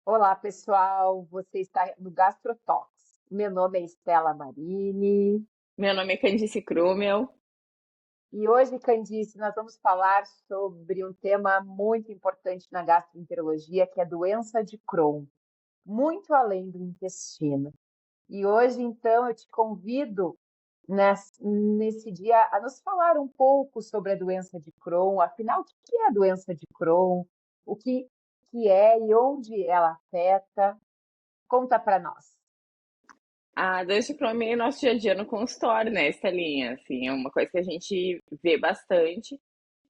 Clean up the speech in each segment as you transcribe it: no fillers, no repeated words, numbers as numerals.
Olá, pessoal. Você está no GastroTalks. Meu nome é Estela Marini Meu nome é Candice Krumel. e hoje, Candice, nós vamos falar sobre um tema muito importante na gastroenterologia, que é a doença de Crohn, muito além do intestino. E hoje, então, eu te convido nesse dia a nos falar um pouco sobre a doença de Crohn. Afinal, o que é a doença de Crohn? O que é e onde ela afeta? Conta para nós. A doença de Crohn é nosso dia a dia no consultório, né, Estelinha? Assim, é uma coisa que a gente vê bastante.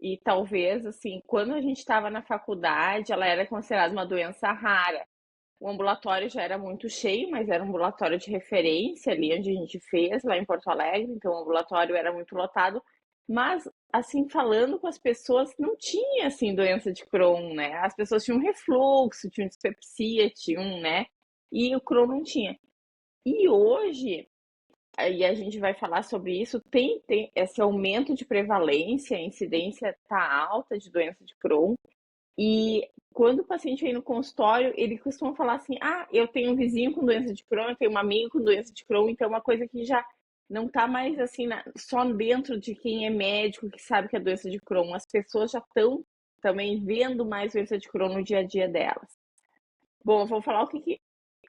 E talvez, assim, quando a gente estava na faculdade, ela era considerada uma doença rara. O ambulatório já era muito cheio, mas era um ambulatório de referência ali onde a gente fez, lá em Porto Alegre, então o ambulatório era muito lotado. Mas, assim, falando com as pessoas, não tinha, assim, doença de Crohn, né? As pessoas tinham refluxo, tinham dispepsia, tinham, né? E o Crohn não tinha. E hoje, aí a gente vai falar sobre isso, tem esse aumento de prevalência, a incidência está alta de doença de Crohn, e quando o paciente vem no consultório, ele costuma falar assim: ah, eu tenho um vizinho com doença de Crohn, eu tenho uma amiga com doença de Crohn, então é uma coisa que já não está mais assim só dentro de quem é médico que sabe que é doença de Crohn, as pessoas já estão também vendo mais doença de Crohn no dia a dia delas. Bom, eu vou falar o que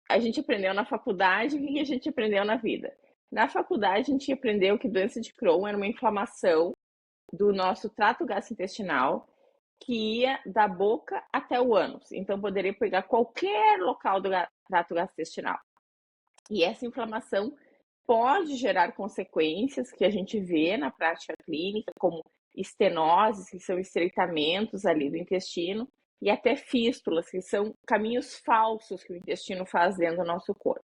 a gente aprendeu na faculdade e o que a gente aprendeu na vida. Na faculdade, a gente aprendeu que doença de Crohn era uma inflamação do nosso trato gastrointestinal que ia da boca até o ânus. Então, poderia pegar qualquer local do trato gastrointestinal. E essa inflamação pode gerar consequências que a gente vê na prática clínica, como estenoses, que são estreitamentos ali do intestino, e até fístulas, que são caminhos falsos que o intestino faz dentro do nosso corpo.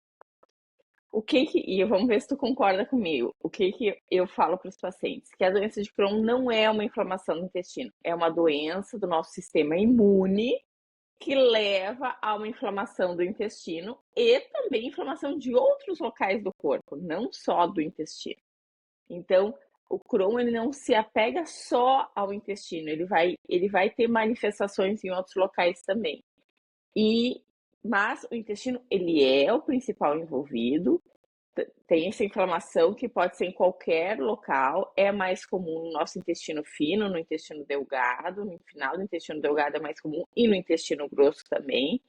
E vamos ver se tu concorda comigo, o que que eu falo para os pacientes? Que a doença de Crohn não é uma inflamação do intestino, é uma doença do nosso sistema imune que leva a uma inflamação do intestino e também inflamação de outros locais do corpo, não só do intestino. Então, o Crohn ele não se apega só ao intestino, ele vai ter manifestações em outros locais também. E mas o intestino ele é o principal envolvido, tem essa inflamação que pode ser em qualquer local, é mais comum no nosso intestino fino, no intestino delgado, no final do intestino delgado é mais comum e no intestino grosso também.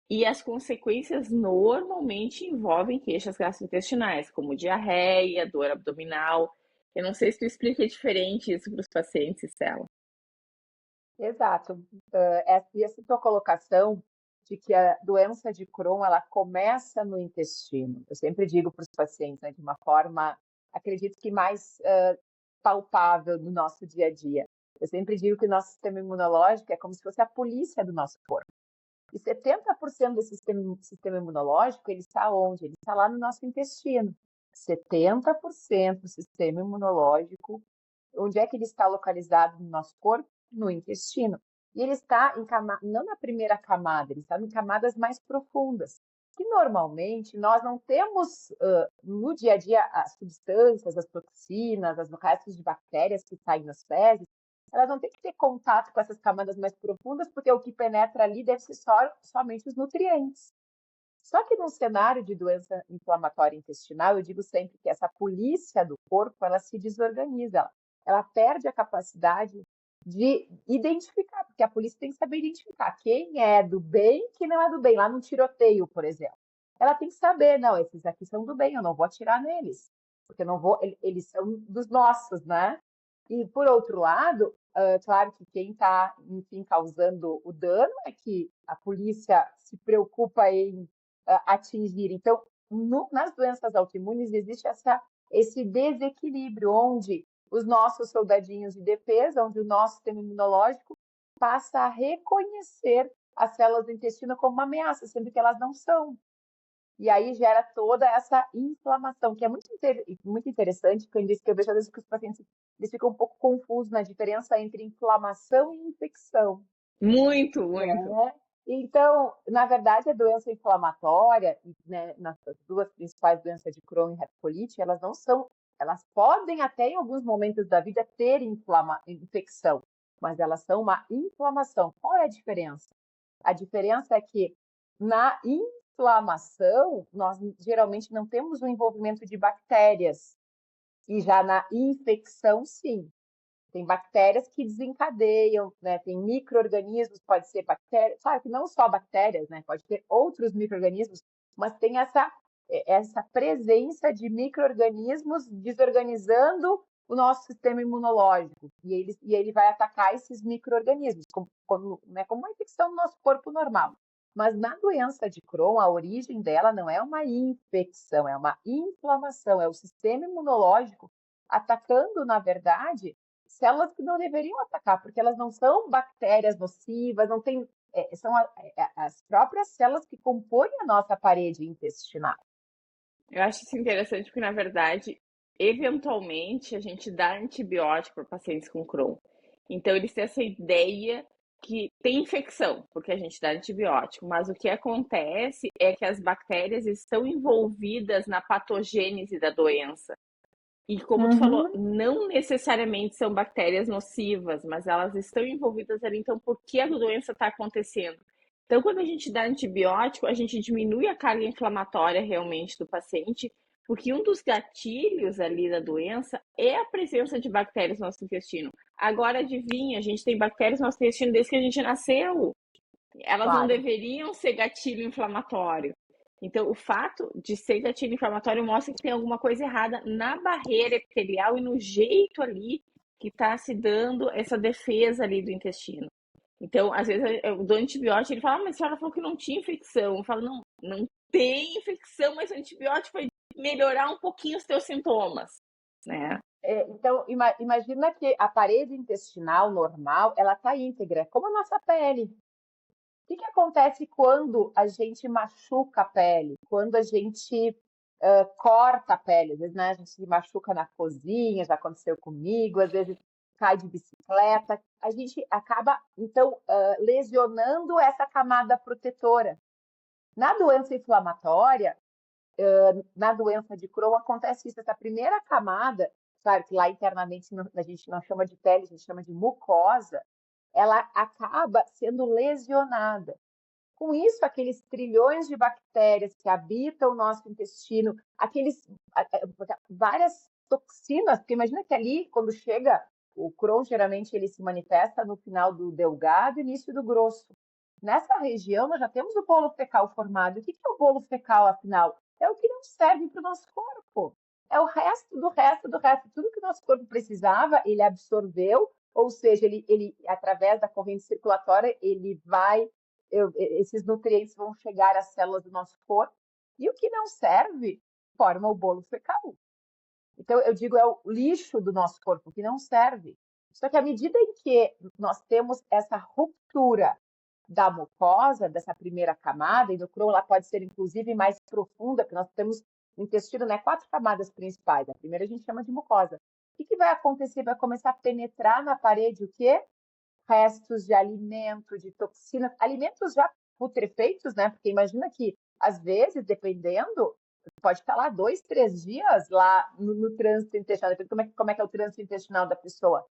E as consequências normalmente envolvem queixas gastrointestinais, como diarreia, dor abdominal. Eu não sei se tu explica diferente isso para os pacientes, Stella. Exato. Essa tua colocação de que a doença de Crohn ela começa no intestino. Eu sempre digo para os pacientes, né, de uma forma, acredito que mais palpável no nosso dia a dia. Eu sempre digo que o nosso sistema imunológico é como se fosse a polícia do nosso corpo. E 70% desse sistema imunológico, ele está onde? Ele está lá no nosso intestino. 70% do sistema imunológico, onde é que ele está localizado no nosso corpo? No intestino. E ele está não na primeira camada, ele está em camadas mais profundas. Que normalmente nós não temos no dia a dia as substâncias, as toxinas, as restos de bactérias que saem nas fezes, elas não têm que ter contato com essas camadas mais profundas, porque o que penetra ali deve ser somente os nutrientes. Só que num cenário de doença inflamatória intestinal, eu digo sempre que essa polícia do corpo, ela se desorganiza, ela perde a capacidade de identificar, porque a polícia tem que saber identificar quem é do bem e quem não é do bem, lá no tiroteio, por exemplo. Ela tem que saber, não, esses aqui são do bem, eu não vou atirar neles, porque eu não vou, eles são dos nossos, né? E por outro lado, claro que quem está, enfim, causando o dano é que a polícia se preocupa em atingir. Então, nas doenças autoimunes existe esse desequilíbrio, onde os nossos soldadinhos de defesa, onde o nosso sistema imunológico passa a reconhecer as células do intestino como uma ameaça, sendo que elas não são. E aí gera toda essa inflamação, que é muito interessante, porque eu vejo às vezes que os pacientes eles ficam um pouco confusos na diferença entre inflamação e infecção. Muito, muito. Né? Então, na verdade, a doença inflamatória, né, nas duas principais doenças de Crohn e retocolite, elas não são, elas podem até em alguns momentos da vida ter infecção, mas elas são uma inflamação. Qual é a diferença? A diferença é que Na inflamação, nós geralmente não temos o envolvimento de bactérias. E já na infecção, sim. Tem bactérias que desencadeiam, né? Tem micro-organismos, pode ser bactérias, claro que não só bactérias, né? Pode ter outros micro-organismos, mas tem essa presença de micro-organismos desorganizando o nosso sistema imunológico. E ele vai atacar esses micro-organismos, né, como uma infecção no nosso corpo normal. Mas na doença de Crohn, a origem dela não é uma infecção, é uma inflamação, é o sistema imunológico atacando, na verdade, células que não deveriam atacar, porque elas não são bactérias nocivas, não tem, são as próprias células que compõem a nossa parede intestinal. Eu acho isso interessante porque, na verdade, eventualmente a gente dá antibiótico para pacientes com Crohn. Então, eles têm essa ideia que tem infecção, porque a gente dá antibiótico, mas o que acontece é que as bactérias estão envolvidas na patogênese da doença. E como tu falou, Uhum. não necessariamente são bactérias nocivas, mas elas estão envolvidas ali. Então, por que a doença está acontecendo? Então, quando a gente dá antibiótico, a gente diminui a carga inflamatória realmente do paciente, porque um dos gatilhos ali da doença é a presença de bactérias no nosso intestino. Agora, adivinha, a gente tem bactérias no nosso intestino desde que a gente nasceu. Elas não Claro. deveriam ser gatilho inflamatório. Então, o fato de ser gatilho inflamatório mostra que tem alguma coisa errada na barreira epitelial e no jeito ali que está se dando essa defesa ali do intestino. Então, às vezes, eu dou antibiótico, ele fala, mas a senhora falou que não tinha infecção. Eu falo, não, não tem infecção, mas o antibiótico vai melhorar um pouquinho os teus sintomas, né? Então, imagina que a parede intestinal normal, ela está íntegra, como a nossa pele. O que acontece quando a gente machuca a pele? Quando a gente corta a pele? Às vezes, né, a gente se machuca na cozinha, já aconteceu comigo, às vezes cai de bicicleta. A gente acaba, então, lesionando essa camada protetora. Na doença inflamatória, na doença de Crohn, acontece isso. Essa primeira camada, claro que lá internamente a gente não chama de pele, a gente chama de mucosa, ela acaba sendo lesionada. Com isso, aqueles trilhões de bactérias que habitam o nosso intestino, várias toxinas, porque imagina que ali, quando chega o Crohn, geralmente ele se manifesta no final do delgado e início do grosso. Nessa região, nós já temos o bolo fecal formado. O que é o bolo fecal, afinal? É o que não serve para o nosso corpo. É o resto do resto do resto. Tudo que o nosso corpo precisava, ele absorveu, ou seja, ele através da corrente circulatória, esses nutrientes vão chegar às células do nosso corpo, e o que não serve forma o bolo fecal. Então, eu digo, é o lixo do nosso corpo, que não serve. Só que à medida em que nós temos essa ruptura da mucosa, dessa primeira camada, e no Crohn ela pode ser inclusive mais profunda, porque nós temos no intestino, né, 4 camadas principais. A primeira a gente chama de mucosa. O que vai acontecer? Vai começar a penetrar na parede o quê? Restos de alimento, de toxinas, alimentos já putrefeitos, né? Porque imagina que, às vezes, dependendo, pode estar lá 2, 3 dias lá no trânsito intestinal, depende como é que é o trânsito intestinal da pessoa.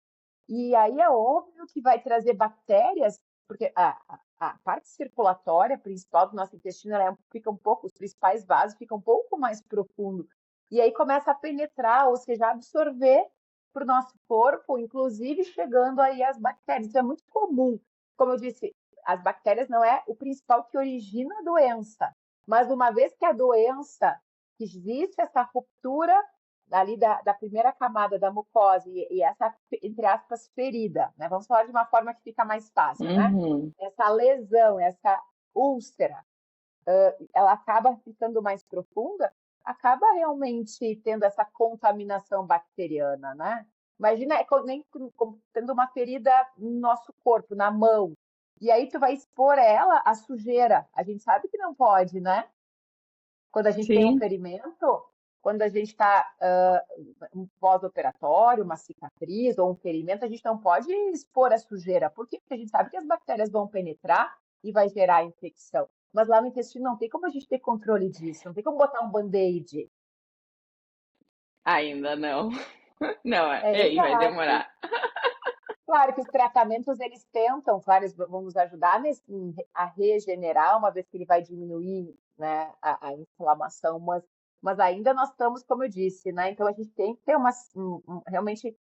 E aí é óbvio que vai trazer bactérias, porque a parte circulatória principal do nosso intestino, fica um pouco, os principais vasos ficam um pouco mais profundo. E aí começa a penetrar, ou seja, absorver para o nosso corpo, inclusive chegando aí as bactérias. Isso é muito comum. Como eu disse, as bactérias não é o principal que origina a doença, mas uma vez que a doença, que existe essa ruptura ali da primeira camada da mucosa e essa, entre aspas, ferida, né? Vamos falar de uma forma que fica mais fácil, né? Uhum. Essa lesão, essa úlcera, ela acaba ficando mais profunda, acaba realmente tendo essa contaminação bacteriana, né? Imagina, nem tendo uma ferida no nosso corpo, na mão, e aí tu vai expor ela à sujeira. A gente sabe que não pode, né? Quando a gente tem um Sim. ferimento, quando a gente está um pós-operatório, uma cicatriz ou um ferimento, a gente não pode expor a sujeira. Por quê? Porque a gente sabe que as bactérias vão penetrar e vai gerar infecção. Mas lá no intestino não tem como a gente ter controle disso, não tem como botar um band-aid. Ainda não. Não, É aí vai exato. demorar. Claro que os tratamentos eles tentam, claro, eles vão nos ajudar a regenerar, uma vez que ele vai diminuir, né, a inflamação, mas ainda nós estamos, como eu disse, né? Então a gente tem que ter realmente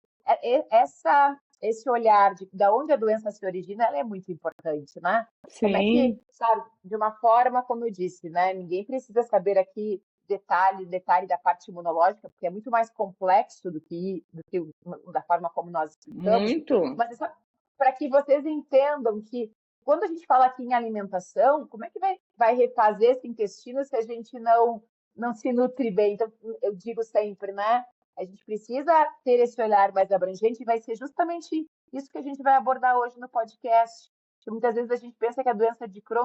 esse olhar da onde a doença se origina, ela é muito importante, né? Como é que, Sim. sabe, de uma forma, como eu disse, né? Ninguém precisa saber aqui detalhe da parte imunológica, porque é muito mais complexo do que da forma como nós explicamos, Muito. mas é só para que vocês entendam que quando a gente fala aqui em alimentação, como é que vai refazer esse intestino se a gente não se nutre bem? Então, eu digo sempre, né? A gente precisa ter esse olhar mais abrangente e vai ser justamente isso que a gente vai abordar hoje no podcast. Que muitas vezes a gente pensa que a doença de Crohn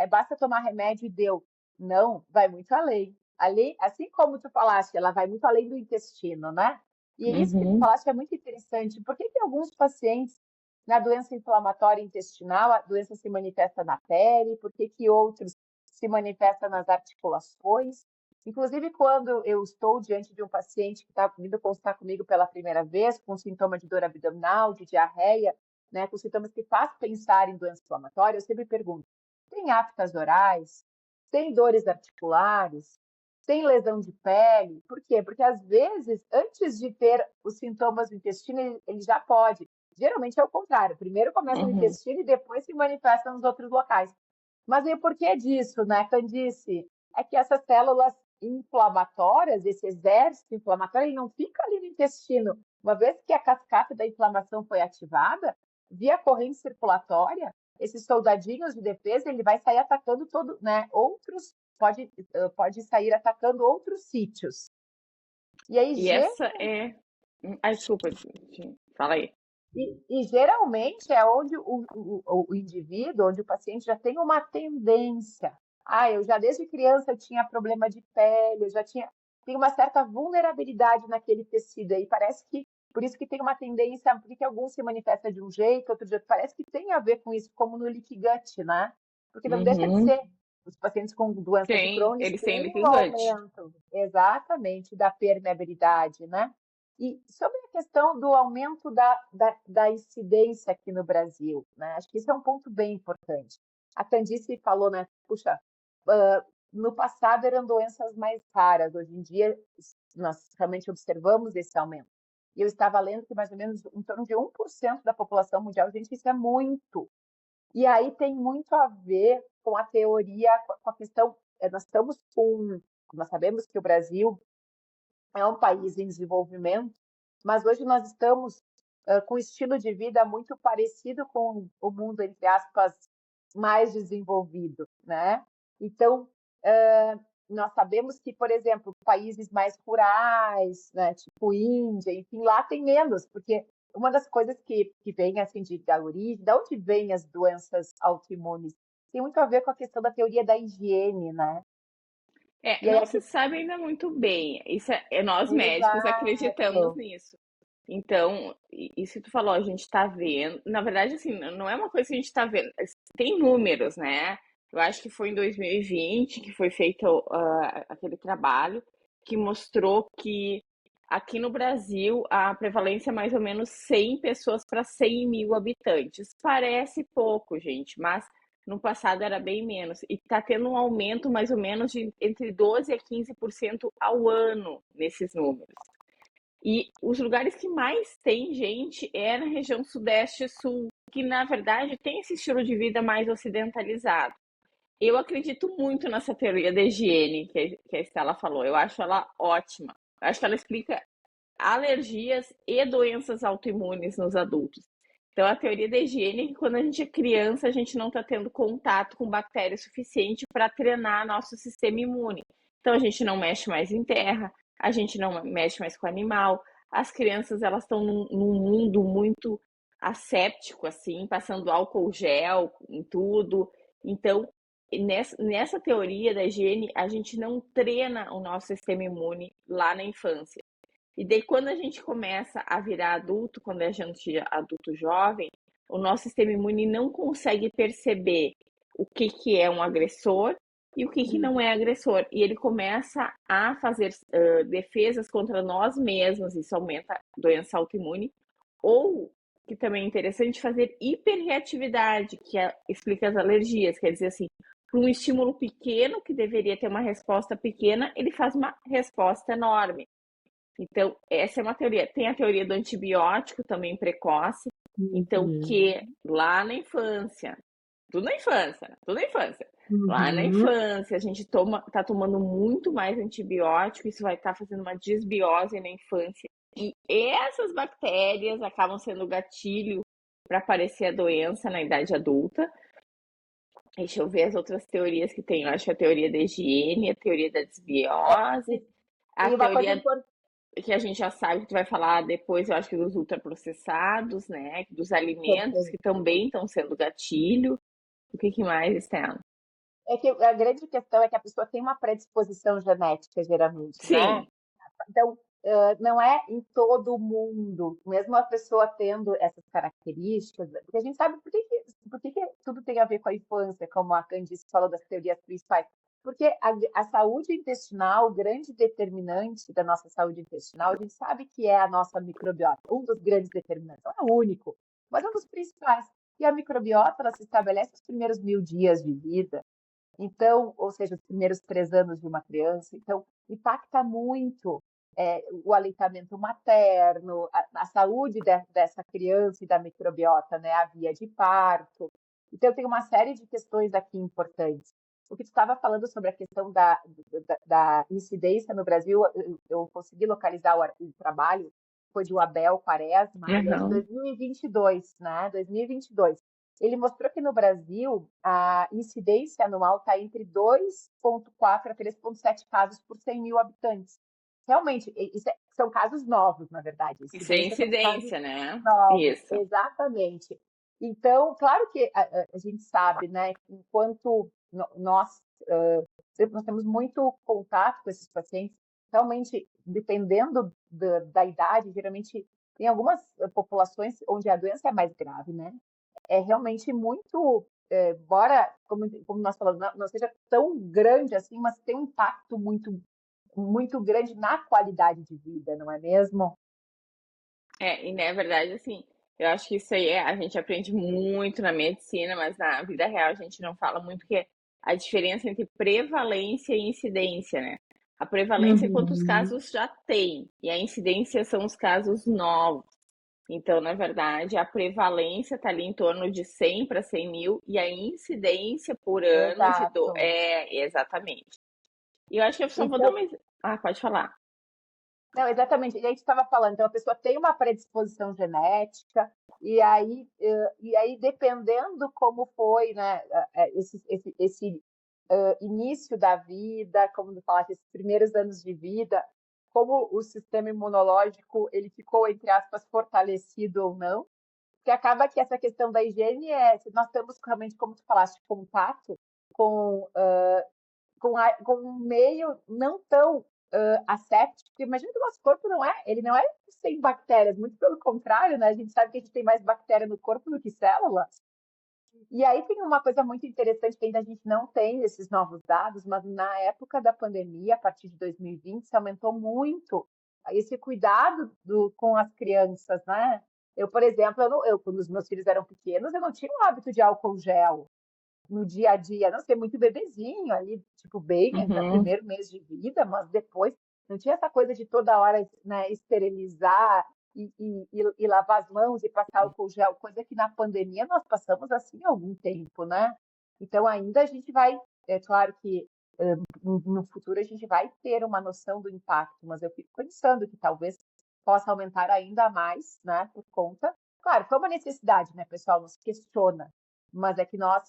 basta tomar remédio e deu. Não, vai muito além. Ali, assim como tu falaste, ela vai muito além do intestino, né? E é isso que tu Uhum. falaste é muito interessante. Por que que alguns pacientes na doença inflamatória intestinal, a doença se manifesta na pele? Por que que outros se manifestam nas articulações? Inclusive, quando eu estou diante de um paciente que está vindo consultar comigo pela primeira vez, com sintoma de dor abdominal, de diarreia, né, com sintomas que faz pensar em doença inflamatória, eu sempre pergunto: tem aftas orais? Tem dores articulares? Tem lesão de pele? Por quê? Porque às vezes, antes de ter os sintomas do intestino, ele já pode. Geralmente é o contrário. Primeiro começa no Uhum. intestino e depois se manifesta nos outros locais. Mas e o porquê disso, né, Candice? É que essas células inflamatórias, esse exército inflamatório, ele não fica ali no intestino. Uma vez que a cascata da inflamação foi ativada, via corrente circulatória, esses soldadinhos de defesa, ele vai sair atacando todo, né, pode sair atacando outros sítios. E aí, E essa é. Ai, desculpa, fala aí. e geralmente é onde o indivíduo, onde o paciente já tem uma tendência. Ah, eu já desde criança eu tinha problema de pele, eu já tinha uma certa vulnerabilidade naquele tecido aí. Parece que, por isso que tem uma tendência, porque alguns se manifesta de um jeito, outro de outro. Parece que tem a ver com isso, como no leaky gut, né? Porque não deixa de Uhum. ser. Os pacientes com doença de Tem, Crohn, eles eles têm têm um leaky gut. aumento, exatamente, da permeabilidade, né? E sobre a questão do aumento da incidência aqui no Brasil, né? Acho que isso é um ponto bem importante. A Candice falou, né? Puxa, no passado eram doenças mais raras, hoje em dia nós realmente observamos esse aumento. E eu estava lendo que mais ou menos em torno de 1% da população mundial, gente, isso é muito. E aí tem muito a ver com a teoria, com a questão, nós sabemos que o Brasil é um país em desenvolvimento, mas hoje nós estamos com um estilo de vida muito parecido com o mundo, entre aspas, mais desenvolvido, né? Então, nós sabemos que, por exemplo, países mais rurais, né, tipo Índia, enfim, lá tem menos, porque uma das coisas que vem assim da origem, da onde vêm as doenças autoimunes, tem muito a ver com a questão da teoria da higiene, né? É, E aí não se aqui, sabe ainda muito bem. Isso nós médicos acreditamos exato. nisso. Então, isso que tu falou, a gente está vendo. Na verdade, assim, não é uma coisa que a gente está vendo. Tem números, né? Eu acho que foi em 2020 que foi feito aquele trabalho que mostrou que aqui no Brasil a prevalência é mais ou menos 100 pessoas para 100 mil habitantes. Parece pouco, gente, mas no passado era bem menos. E está tendo um aumento mais ou menos de entre 12% a 15% ao ano nesses números. E os lugares que mais tem gente é na região sudeste e sul, que na verdade tem esse estilo de vida mais ocidentalizado. Eu acredito muito nessa teoria da higiene que a Estela falou. Eu acho ela ótima. Eu acho que ela explica alergias e doenças autoimunes nos adultos. Então, a teoria da higiene é que quando a gente é criança, a gente não está tendo contato com bactéria suficiente para treinar nosso sistema imune. Então, a gente não mexe mais em terra, a gente não mexe mais com animal. As crianças, elas estão num mundo muito asséptico, assim, passando álcool gel em tudo. Então, nessa teoria da higiene, a gente não treina o nosso sistema imune lá na infância. E daí, quando a gente começa a virar adulto, quando a gente é adulto jovem, o nosso sistema imune não consegue perceber o que é um agressor e o que não é agressor. E ele começa a fazer defesas contra nós mesmos, isso aumenta a doença autoimune, ou que também é interessante, fazer hiperreatividade, explica as alergias, quer dizer assim, para um estímulo pequeno, que deveria ter uma resposta pequena, ele faz uma resposta enorme. Então, essa é uma teoria. Tem a teoria do antibiótico também precoce, então, que lá na infância, tudo na infância, tudo na infância. Lá na infância, a gente tá tomando muito mais antibiótico, isso vai estar fazendo uma desbiose na infância. E essas bactérias acabam sendo gatilho para aparecer a doença na idade adulta. Deixa eu ver as outras teorias que tem. Eu acho que a teoria da higiene, a teoria da desbiose, a E uma coisa teoria importante. que a gente já sabe que tu vai falar depois, eu acho que dos ultraprocessados, né? Dos alimentos que também estão sendo gatilho. O que mais, Estela? É que a grande questão é que a pessoa tem uma predisposição genética, geralmente, né? Sim, Então, não é em todo mundo, mesmo a pessoa tendo essas características, porque a gente sabe por que tudo tem a ver com a infância, como a Candice falou das teorias principais. Porque a saúde intestinal, o grande determinante da nossa saúde intestinal, a gente sabe que é a nossa microbiota, um dos grandes determinantes, não é o único, mas um dos principais. E a microbiota, ela se estabelece nos primeiros 1000 dias de vida, então, ou seja, os primeiros 3 anos de uma criança. Então, impacta muito o aleitamento materno, a saúde dessa criança e da microbiota, né? A via de parto. Então, tem uma série de questões aqui importantes. O que tu estava falando sobre a questão da incidência no Brasil, eu consegui localizar o trabalho, foi do Abel Quaresma, ele é de 2022, né? 2022. Ele mostrou que no Brasil a incidência anual está entre 2,4 a 3,7 casos por 100 mil habitantes. Realmente, são casos novos, na verdade. isso é Incidência são casos incidência, né? novos, Isso. exatamente. Então, claro que a gente sabe, né, enquanto nós temos muito contato com esses pacientes, realmente, dependendo da idade, geralmente tem algumas populações onde a doença é mais grave, né? É realmente muito, embora, como nós falamos, não seja tão grande assim, mas tem um impacto muito, muito grande na qualidade de vida, não é mesmo? E na verdade, assim, eu acho que isso aí a gente aprende muito na medicina, mas na vida real a gente não fala muito, que é a diferença entre prevalência e incidência, né? A prevalência é quantos Uhum. casos já tem, e a incidência são os casos novos. Então, na verdade, a prevalência está ali em torno de 100 para 100 mil, e a incidência por ano Exato. exatamente. E eu acho que eu só vou dar Então, uma. Ah, pode falar. não, exatamente. E a gente estava falando, então a pessoa tem uma predisposição genética, e aí dependendo como foi, né, esse início da vida, como tu falaste, esses primeiros anos de vida, como o sistema imunológico ele ficou, entre aspas, fortalecido ou não, porque acaba que essa questão da higiene se nós temos realmente, como tu falaste, contato com com um meio não tão asséptico, porque imagina que o nosso corpo ele não é sem bactérias, muito pelo contrário, né? A gente sabe que a gente tem mais bactéria no corpo do que células. E aí tem uma coisa muito interessante que ainda a gente não tem esses novos dados, mas na época da pandemia, a partir de 2020, se aumentou muito esse cuidado com as crianças, né? Eu, por exemplo, quando os meus filhos eram pequenos, eu não tinha o hábito de álcool gel no dia a dia, não ser muito bebezinho ali, tipo, bem, no Uhum. primeiro mês de vida, mas depois não tinha essa coisa de toda hora, né, esterilizar e lavar as mãos e passar álcool gel, coisa que na pandemia nós passamos assim há algum tempo, né? Então ainda a gente vai, é claro que no futuro a gente vai ter uma noção do impacto, mas eu fico pensando que talvez possa aumentar ainda mais, né, por conta. Claro, foi uma necessidade, né, pessoal? Nos questiona, mas é que nós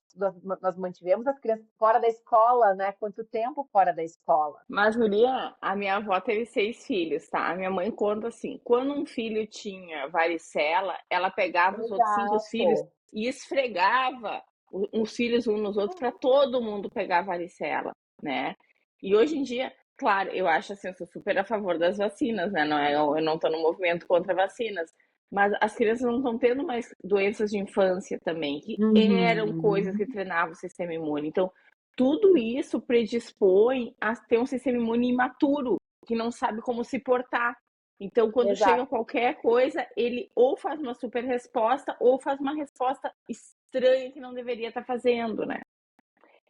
mantivemos as crianças fora da escola, né? Quanto tempo fora da escola? Mas, guria, a minha avó teve 6 filhos, tá? A minha mãe conta assim: quando um filho tinha varicela, ela pegava os outros 5 filhos Exato. e esfregava os filhos uns nos outros para todo mundo pegar varicela, né? E hoje em dia, claro, eu acho assim, eu sou super a favor das vacinas, né? Não é, eu não tô no movimento contra vacinas, mas as crianças não estão tendo mais doenças de infância também, que eram coisas que Uhum. treinavam o sistema imune. Então, tudo isso predispõe a ter um sistema imune imaturo, que não sabe como se portar. Então, quando chega Exato. qualquer coisa, ele ou faz uma super resposta ou faz uma resposta estranha que não deveria estar fazendo, né?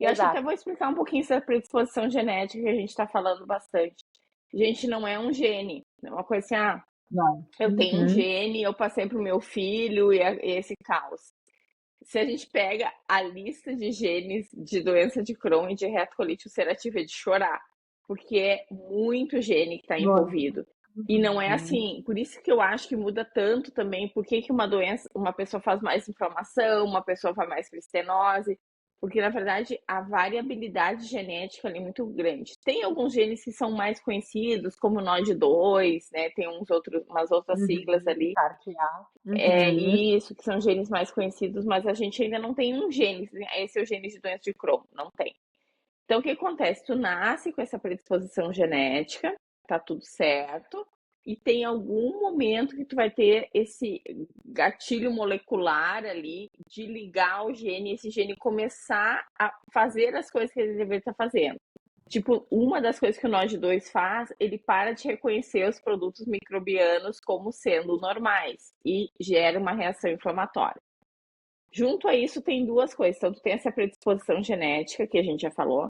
E eu acho que até Exato. vou explicar um pouquinho essa predisposição genética que a gente está falando bastante. Gente, não é um gene, é uma coisa assim, Não. eu tenho um Uhum. gene, eu passei pro meu filho e esse caos. Se a gente pega a lista de genes de doença de Crohn e de retocolite ulcerativa, é de chorar, porque é muito gene que está Muito. envolvido. E não é Uhum. assim, por isso que eu acho que muda tanto também, por que uma doença, uma pessoa faz mais inflamação, uma pessoa faz mais estenose, porque na verdade a variabilidade genética ali é muito grande. Tem alguns genes que são mais conhecidos, como o NOD2, né? Tem umas outras siglas Uhum. ali, Parte A. é Uhum. isso, que são genes mais conhecidos, mas a gente ainda não tem um gene. Esse é o gene de doença de Crohn, não tem. Então, o que acontece? Tu nasce com essa predisposição genética, tá tudo certo, e tem algum momento que tu vai ter esse gatilho molecular ali de ligar o gene e esse gene começar a fazer as coisas que ele deveria estar fazendo. Tipo, uma das coisas que o NOD2 faz, ele para de reconhecer os produtos microbianos como sendo normais e gera uma reação inflamatória. Junto a isso, tem duas coisas. Então, tu tem essa predisposição genética, que a gente já falou.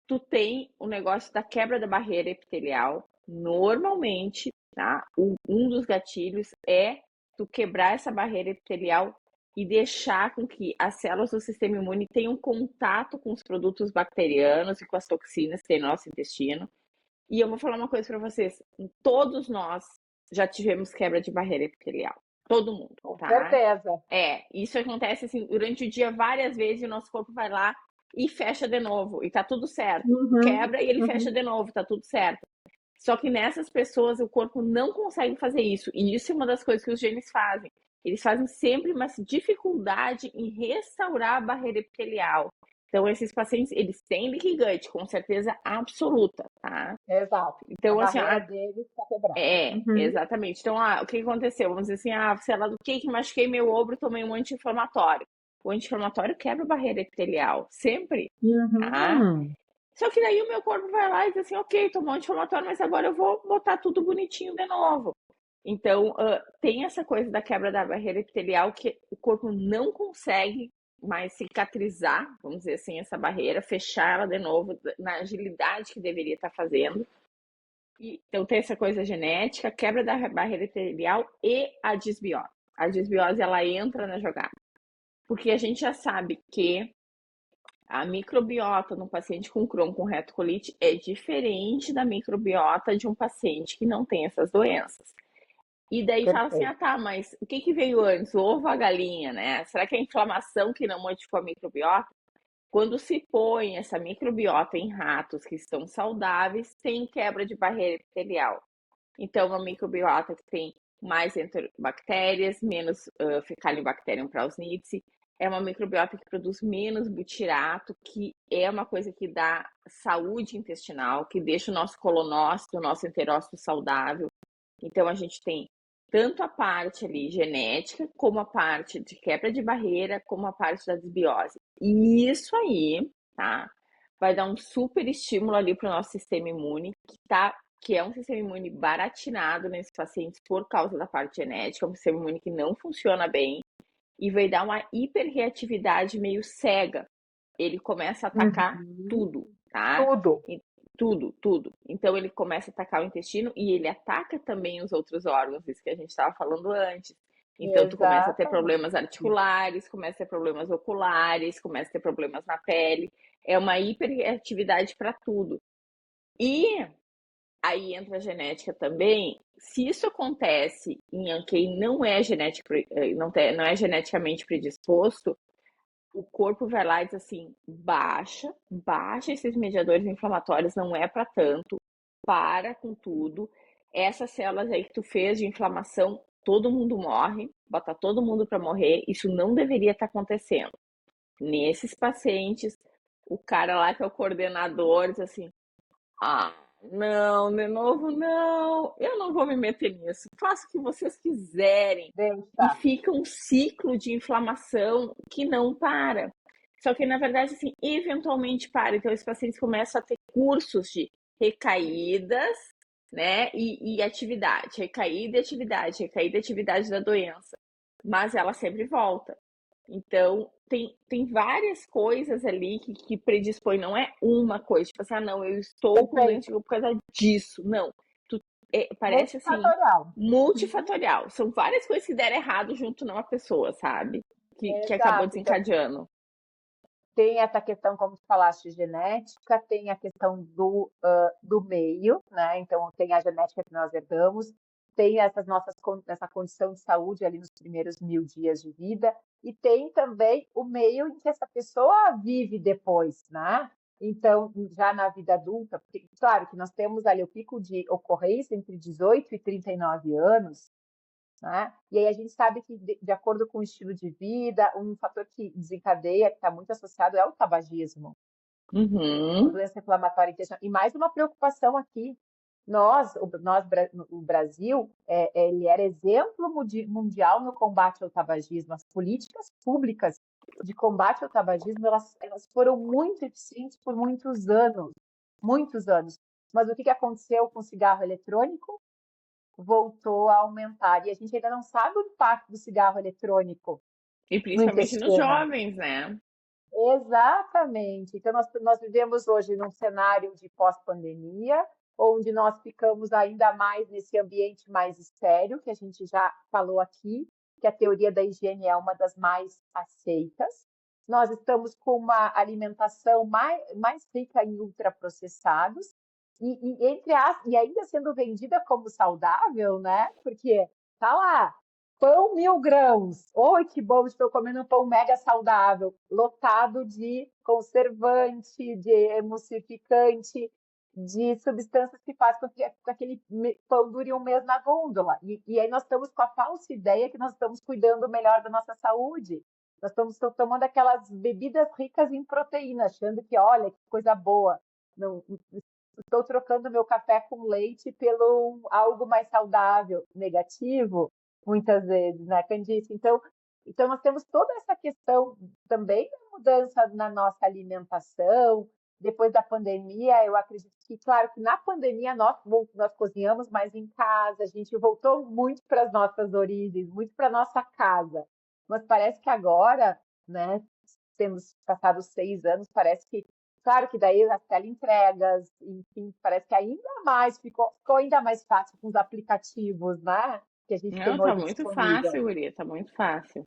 Tu tem o negócio da quebra da barreira epitelial. Normalmente, tá? Um dos gatilhos é tu quebrar essa barreira epitelial e deixar com que as células do sistema imune tenham contato com os produtos bacterianos e com as toxinas que tem no nosso intestino. E eu vou falar uma coisa para vocês: todos nós já tivemos quebra de barreira epitelial. Todo mundo, Com tá? certeza. Isso acontece assim durante o dia várias vezes e o nosso corpo vai lá e fecha de novo e tá tudo certo. Uhum. Quebra e ele fecha Uhum. de novo, tá tudo certo. Só que nessas pessoas o corpo não consegue fazer isso. E isso é uma das coisas que os genes fazem. Eles fazem sempre uma dificuldade em restaurar a barreira epitelial. Então, esses pacientes, eles têm leaky gut, com certeza absoluta, tá? Exato. A Então, assim, barreira deles está quebrada. Uhum. exatamente. Então, o que aconteceu? Vamos dizer assim, sei lá do que machuquei meu ombro, tomei um anti-inflamatório. O anti-inflamatório quebra a barreira epitelial, sempre, tá? Uhum. Só que daí o meu corpo vai lá e diz assim, ok, tomou anti-inflamatório, mas agora eu vou botar tudo bonitinho de novo. Então, tem essa coisa da quebra da barreira epitelial que o corpo não consegue mais cicatrizar, vamos dizer assim, essa barreira, fechar ela de novo na agilidade que deveria estar fazendo. Então, tem essa coisa genética, quebra da barreira epitelial e a disbiose. A disbiose, ela entra na jogada. Porque a gente já sabe que a microbiota no paciente com Crohn com retocolite é diferente da microbiota de um paciente que não tem essas doenças. E daí fala assim, Perfeito. tá, mas o que veio antes, o ovo ou a galinha, né? Será que é a inflamação que não modificou a microbiota? Quando se põe essa microbiota em ratos que estão saudáveis, tem quebra de barreira epitelial. Então, uma microbiota que tem mais enterobactérias, menos Fecalibacterium prausnitzii, é uma microbiota que produz menos butirato, que é uma coisa que dá saúde intestinal, que deixa o nosso colonócito, o nosso enterócito saudável. Então, a gente tem tanto a parte ali genética, como a parte de quebra de barreira, como a parte da desbiose. E isso aí, tá? Vai dar um super estímulo ali para o nosso sistema imune, que é um sistema imune baratinado nesses pacientes por causa da parte genética, é um sistema imune que não funciona bem e vai dar uma hiperreatividade meio cega. Ele começa a atacar Uhum. tudo, tá? Tudo. Tudo, tudo. Então ele começa a atacar o intestino e ele ataca também os outros órgãos, isso que a gente estava falando antes. Então tu começa a ter problemas Exatamente. articulares, começa a ter problemas oculares, começa a ter problemas na pele. É uma hiperatividade para tudo. E aí entra a genética também. Se isso acontece em quem não é não é geneticamente predisposto, o corpo vai lá e diz assim: baixa esses mediadores inflamatórios, não é para tanto, para com tudo. Essas células aí que tu fez de inflamação, todo mundo morre, bota todo mundo para morrer, isso não deveria estar acontecendo. Nesses pacientes, o cara lá que é o coordenador diz assim: ah, não, de novo, não, eu não vou me meter nisso. Faça o que vocês quiserem. E Deixa. fica um ciclo de inflamação que não para. Só que, na verdade, assim, eventualmente para. Então, esses pacientes começam a ter cursos de recaídas, né? E atividade, recaída e atividade da doença. Mas ela sempre volta. Então, tem várias coisas ali que predispõem, não é uma coisa, tipo assim, não, eu estou com doença Perfeito. por causa disso. Não. Parece assim, Multifatorial. Uhum. multifatorial. São várias coisas que deram errado junto numa pessoa, sabe? Que acabou Exato. Então, desencadeando. tem essa questão, como tu falaste, genética, tem a questão do meio, né? Então, tem a genética que nós herdamos, tem essa condição de saúde ali nos primeiros 1000 dias de vida, e tem também o meio em que essa pessoa vive depois, né? Então, já na vida adulta, porque, claro que nós temos ali o pico de ocorrência entre 18 e 39 anos, né? E aí a gente sabe que, de acordo com o estilo de vida, um fator que desencadeia, que está muito associado, é o tabagismo, a Uhum. doença inflamatória intestinal. E mais uma preocupação aqui, o Brasil, ele era exemplo mundial no combate ao tabagismo. As políticas públicas de combate ao tabagismo, elas foram muito eficientes por muitos anos, muitos anos. Mas o que aconteceu com o cigarro eletrônico? Voltou a aumentar. E a gente ainda não sabe o impacto do cigarro eletrônico E no principalmente nos intestino. jovens, né? Exatamente. Então, nós vivemos hoje num cenário de pós-pandemia, onde nós ficamos ainda mais nesse ambiente mais estéril, que a gente já falou aqui, que a teoria da higiene é uma das mais aceitas. Nós estamos com uma alimentação mais rica em ultraprocessados, e ainda sendo vendida como saudável, né? Porque tá lá, pão 1000 grãos. Oi, que bom, estou comendo um pão mega saudável, lotado de conservante, de emulsificante, de substâncias que fazem com que aquele pão dure um mês na gôndola. E aí nós estamos com a falsa ideia que nós estamos cuidando melhor da nossa saúde. Nós estamos tomando aquelas bebidas ricas em proteína, achando que, olha, que coisa boa. Não, estou trocando meu café com leite pelo algo mais saudável, negativo, muitas vezes, né, Candice? Então nós temos toda essa questão também da mudança na nossa alimentação. Depois da pandemia, eu acredito que, claro, que na pandemia nós cozinhamos mais em casa, a gente voltou muito para as nossas origens, muito para a nossa casa. Mas parece que agora, né, temos passado 6 anos, parece que, claro que daí as teleentregas, enfim, parece que ainda mais, ficou ainda mais fácil com os aplicativos, né, que a gente Não, tem tá hoje muito disponível. fácil, guria, tá muito fácil.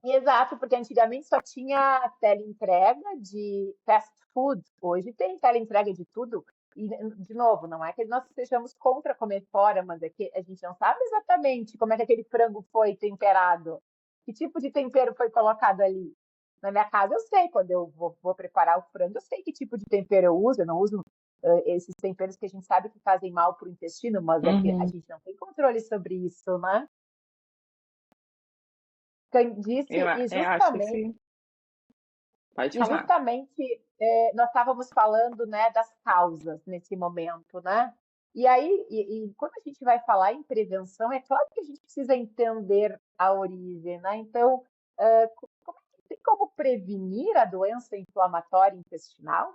Exato, porque antigamente só tinha teleentrega de fast food, hoje tem teleentrega de tudo. E, de novo, não é que nós sejamos contra comer fora, mas é que a gente não sabe exatamente como é que aquele frango foi temperado, que tipo de tempero foi colocado ali. Na minha casa eu sei, quando eu vou preparar o frango, eu sei que tipo de tempero eu não uso esses temperos que a gente sabe que fazem mal para o intestino, mas é que a Uhum. gente não tem controle sobre isso, né? Candice, Eu acho que sim. Pode e falar. justamente nós estávamos falando, né, das causas nesse momento, né? E aí, quando a gente vai falar em prevenção, é claro que a gente precisa entender a origem, né? Então, tem como prevenir a doença inflamatória intestinal?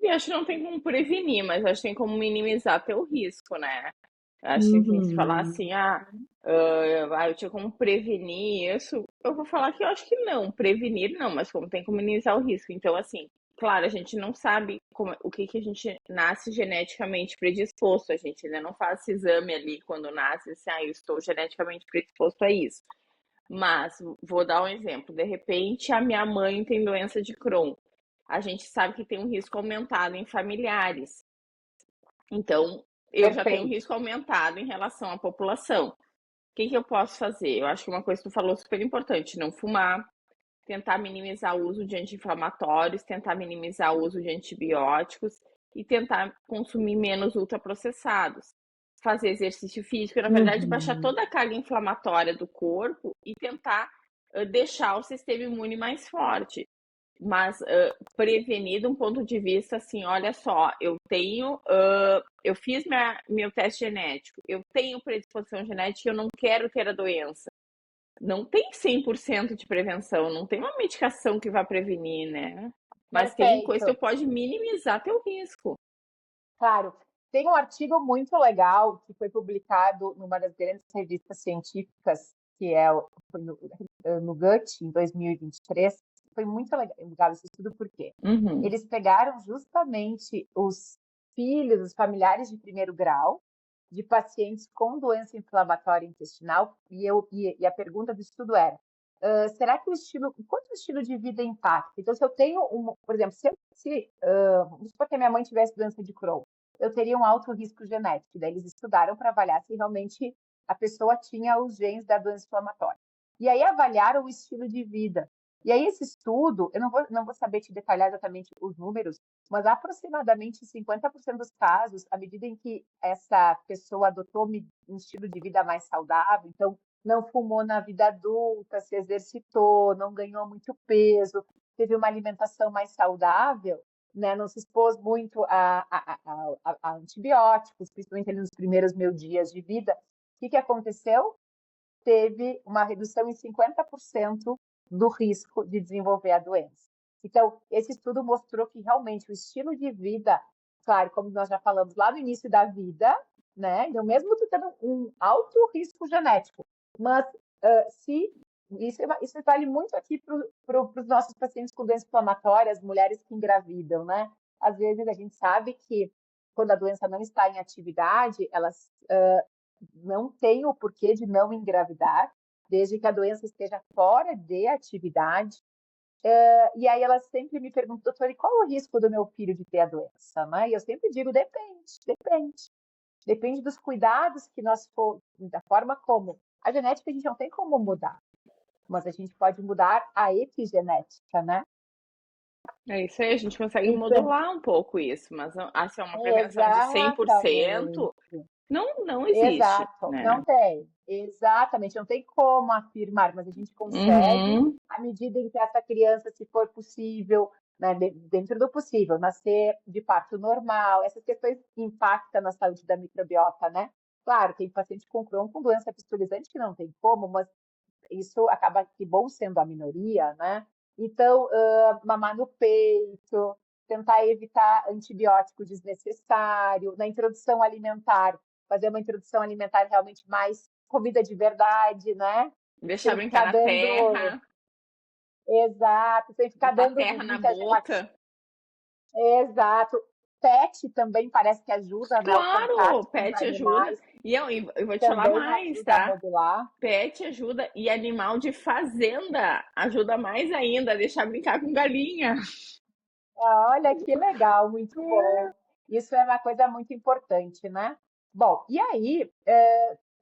E acho que não tem como prevenir, mas acho que tem como minimizar teu risco, né? Acho que assim, se falar Uhum. assim, eu tinha como prevenir isso, eu vou falar que eu acho que não, prevenir não, mas como tem como minimizar o risco. Então, assim, claro, a gente não sabe o que que a gente nasce geneticamente predisposto, a gente ainda não faz esse exame ali quando nasce, assim, eu estou geneticamente predisposto a isso. Mas, vou dar um exemplo, de repente a minha mãe tem doença de Crohn. A gente sabe que tem um risco aumentado em familiares. Então, eu já tenho um Perfeito. risco aumentado em relação à população. O que que eu posso fazer? Eu acho que uma coisa que tu falou super importante, não fumar, tentar minimizar o uso de anti-inflamatórios, tentar minimizar o uso de antibióticos e tentar consumir menos ultraprocessados. Fazer exercício físico, na verdade, baixar Uhum. toda a carga inflamatória do corpo e tentar deixar o sistema imune mais forte. Mas prevenir de um ponto de vista assim, olha só, eu fiz meu teste genético, eu tenho predisposição genética e eu não quero ter a doença. Não tem 100% de prevenção, não tem uma medicação que vai prevenir, né? Mas tem coisa que Perfeito. pode minimizar teu risco. Claro. Tem um artigo muito legal que foi publicado numa das grandes revistas científicas, que é no Gut, em 2023. Foi muito legal esse estudo, por quê? Uhum. Eles pegaram justamente os filhos, os familiares de primeiro grau, de pacientes com doença inflamatória intestinal, e a pergunta do estudo era: será que quanto o estilo de vida impacta? Então, se eu tenho, por exemplo, vamos supor que a minha mãe tivesse doença de Crohn, eu teria um alto risco genético. Daí eles estudaram para avaliar se realmente a pessoa tinha os genes da doença inflamatória. E aí avaliaram o estilo de vida. E aí esse estudo, eu não vou saber te detalhar exatamente os números, mas aproximadamente 50% dos casos, à medida em que essa pessoa adotou um estilo de vida mais saudável, então não fumou na vida adulta, se exercitou, não ganhou muito peso, teve uma alimentação mais saudável, né, não se expôs muito a antibióticos, principalmente ali nos primeiros 1.000 dias de vida, o que aconteceu? Teve uma redução em 50% do risco de desenvolver a doença. Então, esse estudo mostrou que realmente o estilo de vida, claro, como nós já falamos lá no início da vida, né? Então, mesmo tu tendo um alto risco genético, mas se isso vale muito aqui para os nossos pacientes com doenças inflamatórias, mulheres que engravidam, né? Às vezes a gente sabe que quando a doença não está em atividade, elas não têm o porquê de não engravidar, desde que a doença esteja fora de atividade. E aí elas sempre me perguntam, doutora, e qual o risco do meu filho de ter a doença? Né? E eu sempre digo, depende. Depende dos cuidados que nós for, da forma como. A genética a gente não tem como mudar, mas a gente pode mudar a epigenética, né? É isso aí, a gente consegue Então, modular um pouco isso, mas assim, é uma prevenção de exatamente. 100%, não existe, Exato, né? não tem. Exatamente, não tem como afirmar, mas a gente consegue, Uhum. à medida em que essa criança, se for possível, né, dentro do possível, nascer de parto normal, essas questões impactam na saúde da microbiota, né? Claro, tem paciente com Crohn com doença fistulizante que não tem como, mas isso acaba que bom sendo a minoria, né? Então, mamar no peito, tentar evitar antibiótico desnecessário, na introdução alimentar, fazer uma introdução alimentar realmente mais comida de verdade, né? Deixar Sem brincar ficar na dando, terra, exato, sem ficar botar dando terra na muita gelatina. boca. Exato. PET também parece que ajuda, né? O Claro, contato com os pet ajuda. animais E eu vou te falar também mais, ajuda a tá? modular. Pet ajuda e animal de fazenda ajuda mais ainda, deixar brincar com galinha. Ah, olha que legal, muito bom. Isso é uma coisa muito importante, né? Bom, e aí,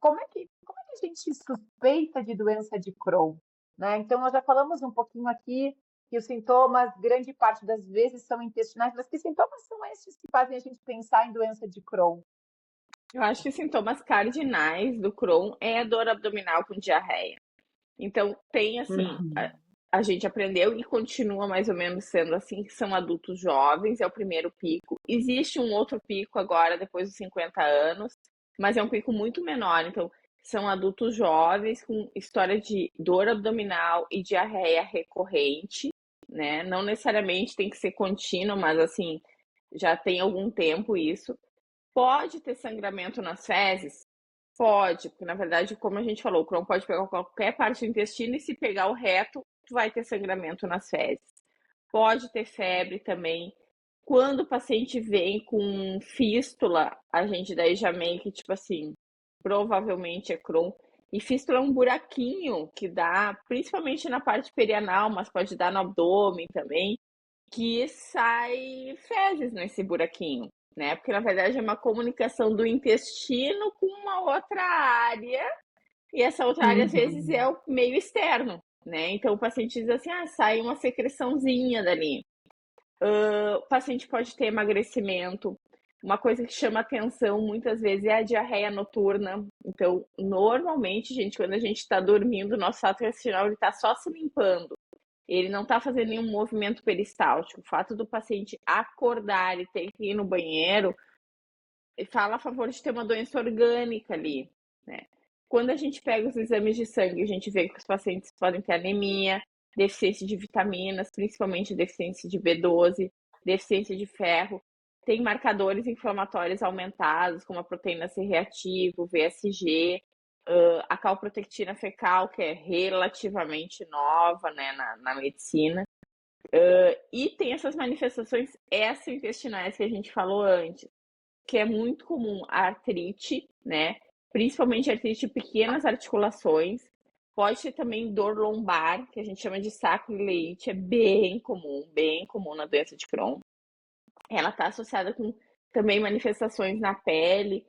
como é que a gente suspeita de doença de Crohn, né? Então, nós já falamos um pouquinho aqui que os sintomas, grande parte das vezes, são intestinais, mas que sintomas são esses que fazem a gente pensar em doença de Crohn? Eu acho que sintomas cardinais do Crohn é a dor abdominal com diarreia. Então, tem assim, Uhum. a gente aprendeu e continua mais ou menos sendo assim, que são adultos jovens, é o primeiro pico. Existe um outro pico agora, depois dos 50 anos, mas é um pico muito menor. Então, são adultos jovens com história de dor abdominal e diarreia recorrente, né? Não necessariamente tem que ser contínuo, mas assim, já tem algum tempo isso. Pode ter sangramento nas fezes? Pode, porque na verdade, como a gente falou, o Crohn pode pegar qualquer parte do intestino e se pegar o reto, tu vai ter sangramento nas fezes. Pode ter febre também. Quando o paciente vem com fístula, a gente daí já meio que tipo assim, provavelmente é Crohn. E fístula é um buraquinho que dá, principalmente na parte perianal, mas pode dar no abdômen também, que sai fezes nesse buraquinho, né? Porque na verdade é uma comunicação do intestino com uma outra área, e essa outra área às vezes Uhum. é o meio externo, né? Então o paciente diz assim: ah, sai uma secreçãozinha dali. O paciente pode ter emagrecimento. Uma coisa que chama atenção muitas vezes é a diarreia noturna. Então, normalmente, gente, quando a gente está dormindo, nosso trato intestinal está só se limpando. Ele não está fazendo nenhum movimento peristáltico. O fato do paciente acordar e ter que ir no banheiro fala a favor de ter uma doença orgânica ali, né? Quando a gente pega os exames de sangue, a gente vê que os pacientes podem ter anemia, deficiência de vitaminas, principalmente deficiência de B12, deficiência de ferro. tem marcadores inflamatórios aumentados, como a proteína C reativo, VSG, a calprotectina fecal, que é relativamente nova, né, na medicina. E tem essas manifestações extraintestinais que a gente falou antes, que é muito comum a artrite, né? Principalmente artrite de pequenas articulações. Pode ter também dor lombar, que a gente chama de sacroileite, é bem comum na doença de Crohn. Ela está associada com também manifestações na pele,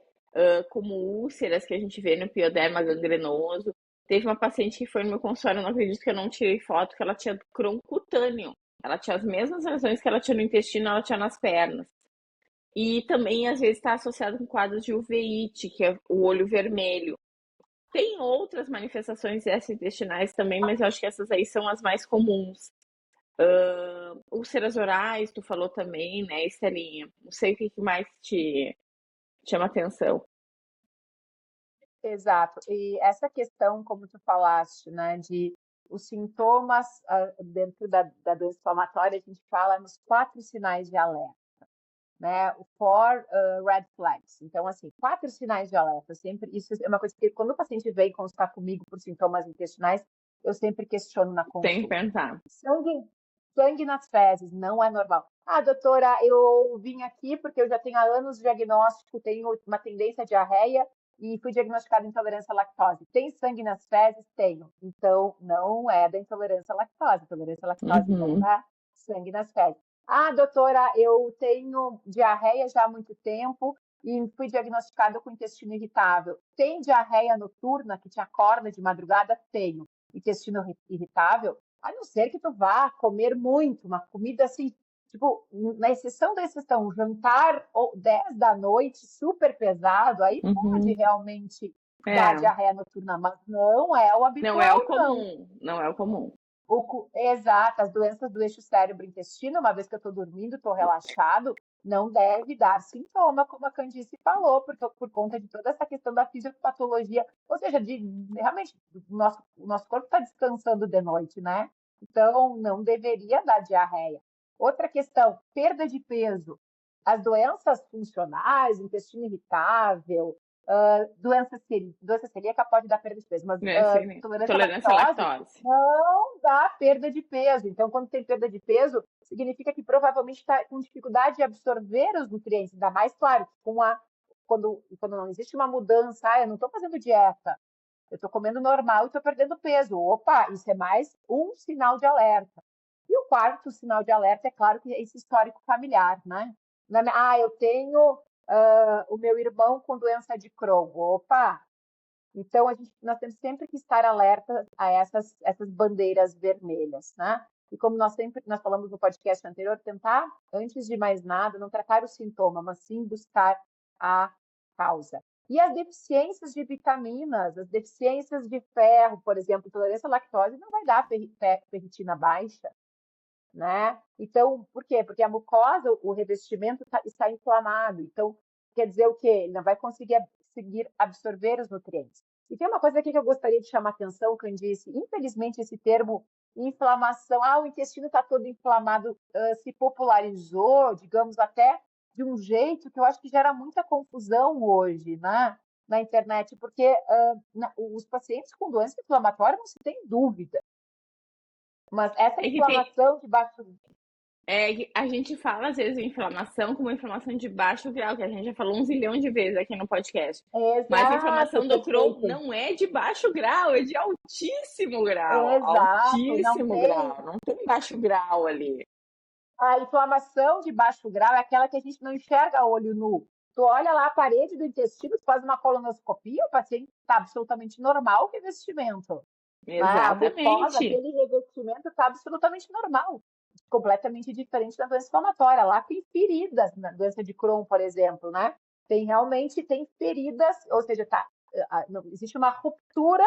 como úlceras que a gente vê no pioderma gangrenoso. Teve uma paciente que foi no meu consultório, não acredito que eu não tirei foto, que ela tinha Crohn cutâneo. Ela tinha as mesmas lesões que ela tinha no intestino, ela tinha nas pernas. E também, às vezes, está associado com quadros de uveíte, que é o olho vermelho. Tem outras manifestações gastrointestinais também, mas eu acho que essas aí são as mais comuns. Úlceras orais, tu falou também, né, Estelinha? Não sei o que mais te chama atenção. Exato. E essa questão, como tu falaste, né, de os sintomas dentro da doença inflamatória, a gente fala nos 4 sinais de alerta, né? O 4 red flags. Então, assim, 4 sinais de alerta. Sempre, isso é uma coisa que, quando o paciente vem consultar comigo por sintomas intestinais, eu sempre questiono na Tem que consulta. pensar. Sangue nas fezes, não é normal. Ah, doutora, eu vim aqui porque eu já tenho há anos de diagnóstico, tenho uma tendência à diarreia e fui diagnosticada de intolerância à lactose. Tem sangue nas fezes? Tenho. Então, não é da intolerância à lactose. Intolerância à lactose não dá sangue nas fezes. Ah, doutora, eu tenho diarreia já há muito tempo e fui diagnosticada com intestino irritável. Tem diarreia noturna que te acorda de madrugada? Tenho. Intestino irritável? A não ser que tu vá comer muito, uma comida assim, tipo, na exceção da exceção, jantar 10 da noite, super pesado, aí pode realmente dar É, diarreia noturna, mas não é o não é o habitual, não. comum, não é o comum. Exato, as doenças do eixo cérebro-intestino, uma vez que eu estou dormindo, estou relaxado, não deve dar sintoma, como a Candice falou, porque por conta de toda essa questão da fisiopatologia, ou seja, realmente o nosso corpo está descansando de noite, né? Então, não deveria dar diarreia. Outra questão, perda de peso. As doenças funcionais, intestino irritável, doença celíaca pode dar perda de peso, mas Intolerância à lactose. não dá perda de peso. Então, quando tem perda de peso, significa que provavelmente está com dificuldade de absorver os nutrientes. Ainda mais, claro, quando não existe uma mudança, eu não estou fazendo dieta, eu estou comendo normal e estou perdendo peso. Opa, isso é mais um sinal de alerta. E o quarto sinal de alerta, é claro que é esse histórico familiar, né? Eu tenho o meu irmão com doença de Crohn. Opa! Então, nós temos sempre que estar alerta a essas bandeiras vermelhas, né? E como nós falamos no podcast anterior, tentar, antes de mais nada, não tratar o sintoma, mas sim buscar a causa. E as deficiências de vitaminas, as deficiências de ferro, por exemplo, intolerância à lactose não vai dar ferritina baixa, né? Então, por quê? Porque a mucosa, o revestimento está inflamado. Então, quer dizer o quê? Ele não vai conseguir absorver os nutrientes. E tem uma coisa aqui que eu gostaria de chamar a atenção, Candice. Infelizmente, esse termo inflamação, o intestino está todo inflamado, se popularizou, digamos, até de um jeito que eu acho que gera muita confusão hoje, né? Na internet, porque os pacientes com doença inflamatória não se tem dúvida. Mas essa inflamação de baixo... A gente fala, às vezes, inflamação como inflamação de baixo grau, que a gente já falou 1 zilhão de vezes aqui no podcast. Exato, mas a inflamação do Crohn perfeito. não é de baixo grau, é de altíssimo grau. Exato, Altíssimo grau. Não tem baixo grau ali. A inflamação de baixo grau é aquela que a gente não enxerga a olho nu. Tu olha lá a parede do intestino, tu faz uma colonoscopia, o paciente está absolutamente normal o revestimento. Exatamente. A mucosa, aquele revestimento está absolutamente normal. Completamente diferente da doença inflamatória. Lá tem feridas, na doença de Crohn, por exemplo, né? Tem feridas, ou seja, existe uma ruptura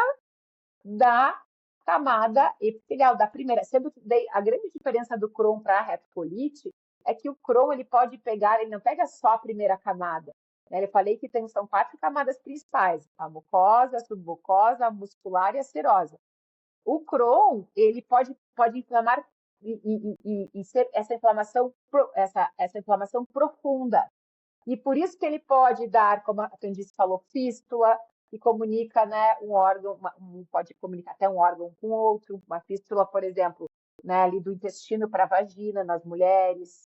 da camada epitelial, da primeira. Sendo que a grande diferença do Crohn para a retocolite é que o Crohn ele pode pegar, ele não pega só a primeira camada. Né? Eu falei que são 4 camadas principais: a mucosa, a submucosa, a muscular e a serosa. O Crohn, ele pode inflamar e ser essa inflamação, essa inflamação profunda. E por isso que ele pode dar, como a Candice falou, fístula, que comunica, né, um órgão, pode comunicar até um órgão com outro, uma fístula, por exemplo, né, ali do intestino para a vagina nas mulheres,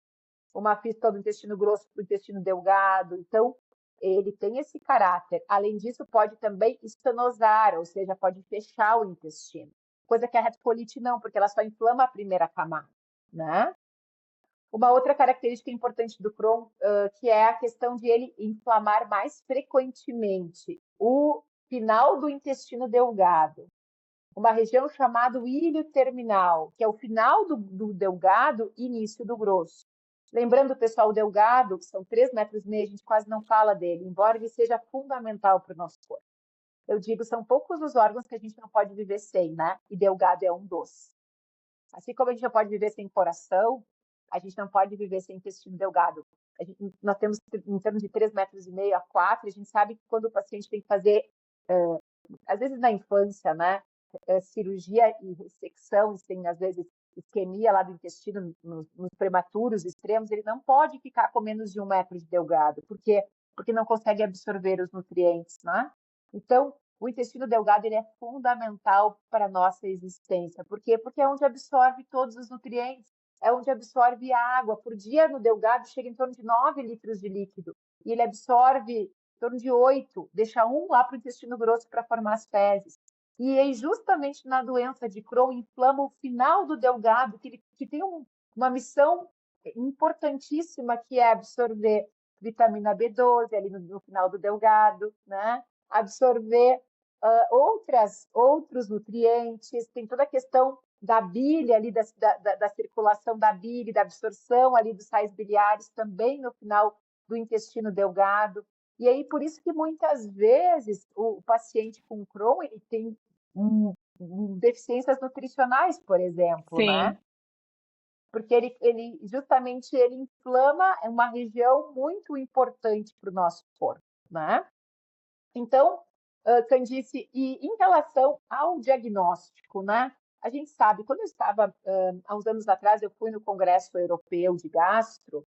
uma fístula do intestino grosso para o intestino delgado. Então, ele tem esse caráter. Além disso, pode também estenosar, ou seja, pode fechar o intestino. Coisa que a retocolite não, porque ela só inflama a primeira camada, né? Uma outra característica importante do Crohn, que é a questão de ele inflamar mais frequentemente o final do intestino delgado, uma região chamada ilho terminal, que é o final do delgado e início do grosso. Lembrando, pessoal, o delgado, que são 3,5 metros, a gente quase não fala dele, embora ele seja fundamental para o nosso corpo. Eu digo, são poucos os órgãos que a gente não pode viver sem, né? E delgado é um dos. Assim como a gente não pode viver sem coração, a gente não pode viver sem intestino delgado. Nós temos, em torno de 3,5 metros a 4, a gente sabe que quando o paciente tem que fazer, às vezes na infância, né, cirurgia e ressecção, tem às vezes isquemia lá do intestino, nos prematuros extremos, ele não pode ficar com menos de 1 metro de delgado. Por quê? Porque não consegue absorver os nutrientes, né? Então, o intestino delgado ele é fundamental para a nossa existência. Por quê? Porque é onde absorve todos os nutrientes, é onde absorve a água. Por dia, no delgado, chega em torno de 9 litros de líquido. E ele absorve em torno de 8, deixa 1 lá para o intestino grosso para formar as fezes. E aí, justamente na doença de Crohn, inflama o final do delgado, que tem uma missão importantíssima, que é absorver vitamina B12 ali no final do delgado, né? Absorver outros nutrientes, tem toda a questão da bile ali, da circulação da bile, da absorção ali dos sais biliares também no final do intestino delgado. E aí, por isso que muitas vezes o paciente com Crohn, ele tem deficiências nutricionais, por exemplo, Sim. né? Porque ele justamente ele inflama uma região muito importante para o nosso corpo, né? Então, Candice, e em relação ao diagnóstico, né? A gente sabe, quando eu estava, há uns anos atrás, eu fui no Congresso Europeu de Gastro,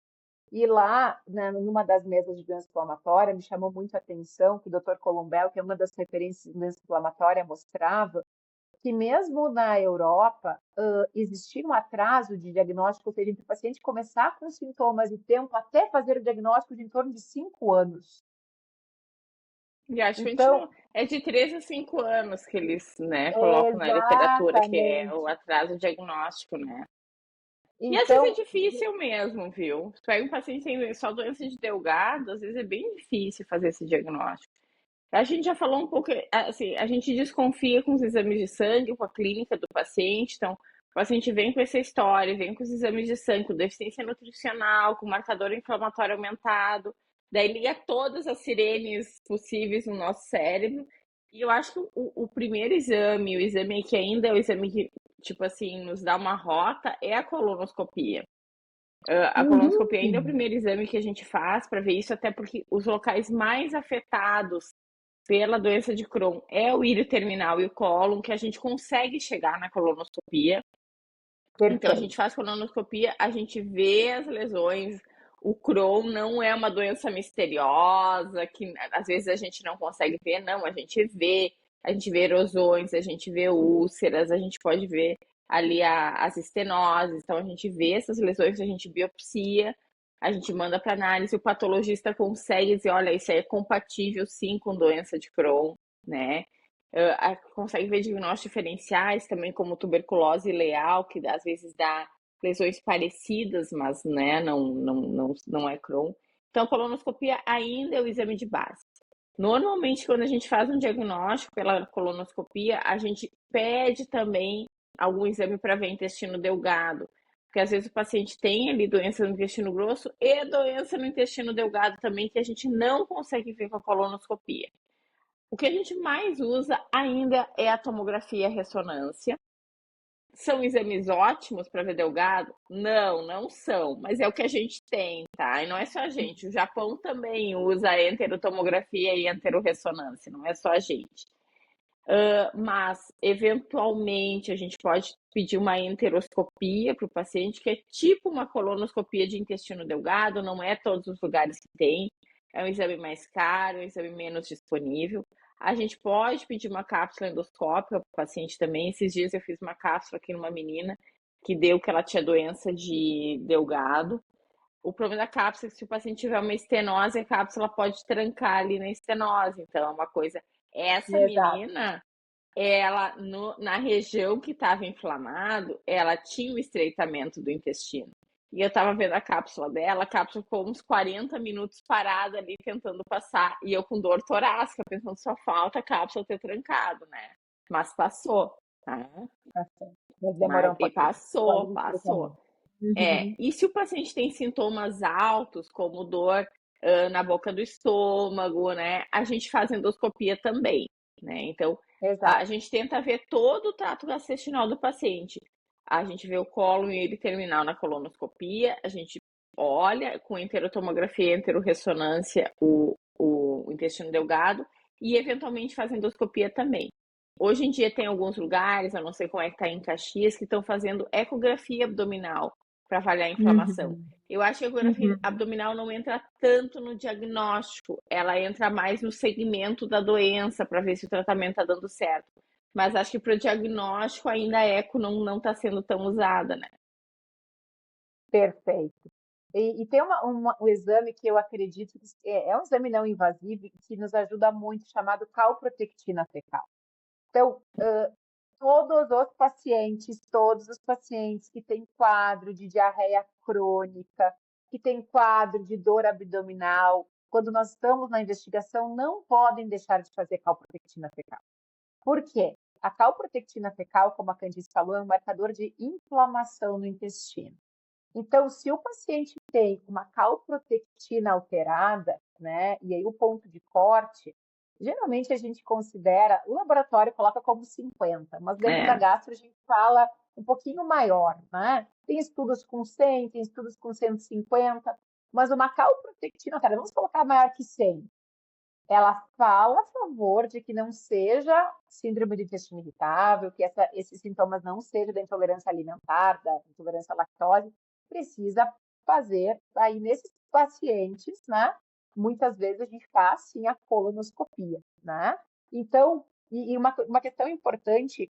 e lá, né, numa das mesas de doença inflamatória, me chamou muito a atenção que o Dr. Colombel, que é uma das referências de doença inflamatória, mostrava que mesmo na Europa existia um atraso de diagnóstico, ou seja, entre o paciente começar com sintomas e tempo até fazer o diagnóstico de em torno de 5 anos. E acho que a gente Então, não. É de 3 a 5 anos que eles, né, colocam na literatura, que é o exatamente. atraso diagnóstico, né? E às vezes é Então, difícil mesmo, viu? Se pega um paciente que tem só doença de delgado, às vezes é bem difícil fazer esse diagnóstico. A gente já falou um pouco, assim, a gente desconfia com os exames de sangue, com a clínica do paciente. Então, o paciente vem com essa história, vem com os exames de sangue, com deficiência nutricional, com marcador inflamatório aumentado. Daí liga todas as sirenes possíveis no nosso cérebro. E eu acho que o primeiro exame, o exame que ainda é o exame que, tipo assim, nos dá uma rota, é a colonoscopia. A colonoscopia ainda é o uhum, primeiro exame que a gente faz para ver isso, até porque os locais mais afetados pela doença de Crohn é o ilho terminal e o cólon, que a gente consegue chegar na colonoscopia. Então, a gente perfeito. faz colonoscopia, a gente vê as lesões. O Crohn não é uma doença misteriosa, que às vezes a gente não consegue ver, não. A gente vê erosões, a gente vê úlceras, a gente pode ver ali as estenoses. Então, a gente vê essas lesões, a gente biopsia, a gente manda para análise, o patologista consegue dizer, olha, isso aí é compatível sim com doença de Crohn, né? Consegue ver diagnósticos diferenciais também, como tuberculose leal, que às vezes dá lesões parecidas, mas né, não é Crohn. Então, a colonoscopia ainda é o exame de base. Normalmente, quando a gente faz um diagnóstico pela colonoscopia, a gente pede também algum exame para ver intestino delgado, porque às vezes o paciente tem ali doença no intestino grosso e doença no intestino delgado também, que a gente não consegue ver com a colonoscopia. O que a gente mais usa ainda é a tomografia e a ressonância. São exames ótimos para ver delgado? Não, não são, mas é o que a gente tem, tá? E não é só a gente, o Japão também usa a enterotomografia e a enterorressonância, não é só a gente. Mas, eventualmente, a gente pode pedir uma enteroscopia para o paciente, que é tipo uma colonoscopia de intestino delgado, não é todos os lugares que tem, é um exame mais caro, um exame menos disponível. A gente pode pedir uma cápsula endoscópica para o paciente também. Esses dias eu fiz uma cápsula aqui numa menina que deu que ela tinha doença de delgado. O problema da cápsula é que se o paciente tiver uma estenose, a cápsula pode trancar ali na estenose. Então, é uma coisa. Essa Exato. menina, ela, na região que estava inflamado, ela tinha o estreitamento do intestino. E eu estava vendo a cápsula dela, a cápsula ficou uns 40 minutos parada ali tentando passar. E eu com dor torácica, pensando só falta a cápsula ter trancado, né? Mas passou, tá? Mas demorou um E pouquinho. passou, passou. Uhum. E se o paciente tem sintomas altos, como dor na boca do estômago, né? A gente faz endoscopia também, né? Então, a Exato. gente tenta ver todo o trato gastrointestinal do paciente. A gente vê o cólon e terminal na colonoscopia, a gente olha com enterotomografia e enterorressonância o intestino delgado e eventualmente faz endoscopia também. Hoje em dia tem alguns lugares, eu não sei como é que está em Caxias, que estão fazendo ecografia abdominal para avaliar a inflamação. Uhum. Eu acho que a ecografia Uhum. abdominal não entra tanto no diagnóstico, ela entra mais no segmento da doença para ver se o tratamento está dando certo. Mas acho que para o diagnóstico ainda a eco não está sendo tão usada, né? Perfeito. E tem um exame que eu acredito que é um exame não invasivo e que nos ajuda muito, chamado calprotectina fecal. Então, todos os pacientes que têm quadro de diarreia crônica, que têm quadro de dor abdominal, quando nós estamos na investigação, não podem deixar de fazer calprotectina fecal. Por quê? A calprotectina fecal, como a Candice falou, é um marcador de inflamação no intestino. Então, se o paciente tem uma calprotectina alterada, né, e aí o ponto de corte, geralmente a gente considera, o laboratório coloca como 50, mas dentro da É, gastro a gente fala um pouquinho maior, né? Tem estudos com 100, tem estudos com 150, mas uma calprotectina alterada, vamos colocar maior que 100, ela fala a favor de que não seja síndrome do intestino irritável, que esses sintomas não sejam da intolerância alimentar, da intolerância à lactose, precisa fazer aí nesses pacientes, né? Muitas vezes a gente faz sim a colonoscopia, né? Então, uma questão importante,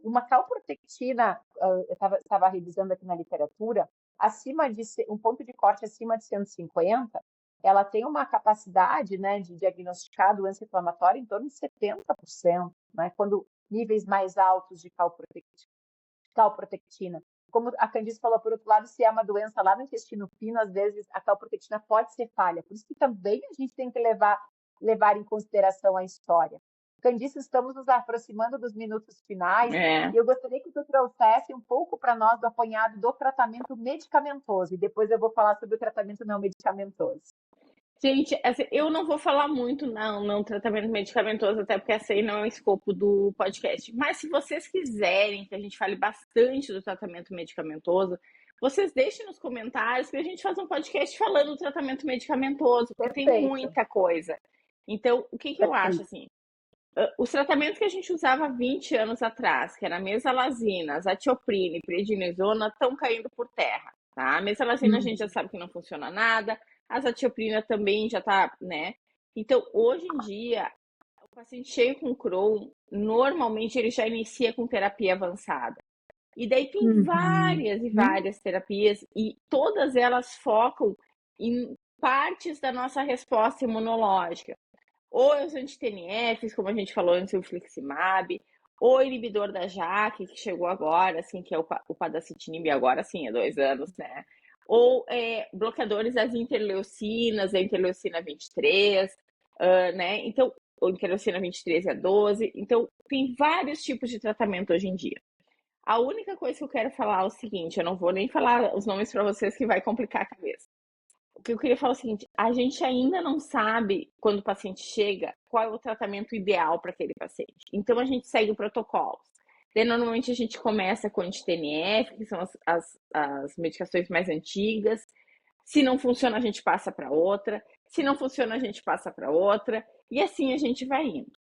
uma calprotectina, eu estava revisando aqui na literatura, acima de um ponto de corte acima de 150, ela tem uma capacidade, né, de diagnosticar doença inflamatória em torno de 70%, né, quando níveis mais altos de calprotectina. Como a Candice falou, por outro lado, se é uma doença lá no intestino fino, às vezes a calprotectina pode ser falha. Por isso que também a gente tem que levar em consideração a história. Candice, estamos nos aproximando dos minutos finais é. e eu gostaria que tu trouxesse um pouco para nós do apanhado do tratamento medicamentoso e depois eu vou falar sobre o tratamento não medicamentoso. Gente, assim, eu não vou falar muito não tratamento medicamentoso, até porque esse aí não é o escopo do podcast. Mas se vocês quiserem que a gente fale bastante do tratamento medicamentoso, vocês deixem nos comentários que a gente faz um podcast falando do tratamento medicamentoso, porque tem Perfeito, muita coisa. Então, o que eu acho, perfeito. assim, os tratamentos que a gente usava 20 anos atrás, que era a mesalazina, azatioprina e prednisona, estão caindo por terra, tá? A mesalazina a gente já sabe que não funciona nada, a azatioprina também já tá, né? Então, hoje em dia, o paciente cheio com Crohn, normalmente ele já inicia com terapia avançada. E daí tem Uhum. várias e várias terapias e todas elas focam em partes da nossa resposta imunológica ou os anti-TNFs, como a gente falou antes, o infliximab, ou o inibidor da JAK, que chegou agora, assim, que é o padacitinib, agora sim, há 2 anos, né? Ou bloqueadores das interleucinas, a interleucina 23, né? Então, ou interleucina 23 e a 12. Então, tem vários tipos de tratamento hoje em dia. A única coisa que eu quero falar é o seguinte, eu não vou nem falar os nomes para vocês que vai complicar a cabeça. O que eu queria falar é o seguinte: a gente ainda não sabe, quando o paciente chega, qual é o tratamento ideal para aquele paciente. Então, a gente segue protocolos. Daí, normalmente, a gente começa com anti-TNF, que são as medicações mais antigas. Se não funciona, a gente passa para outra. Se não funciona, a gente passa para outra. E assim a gente vai indo.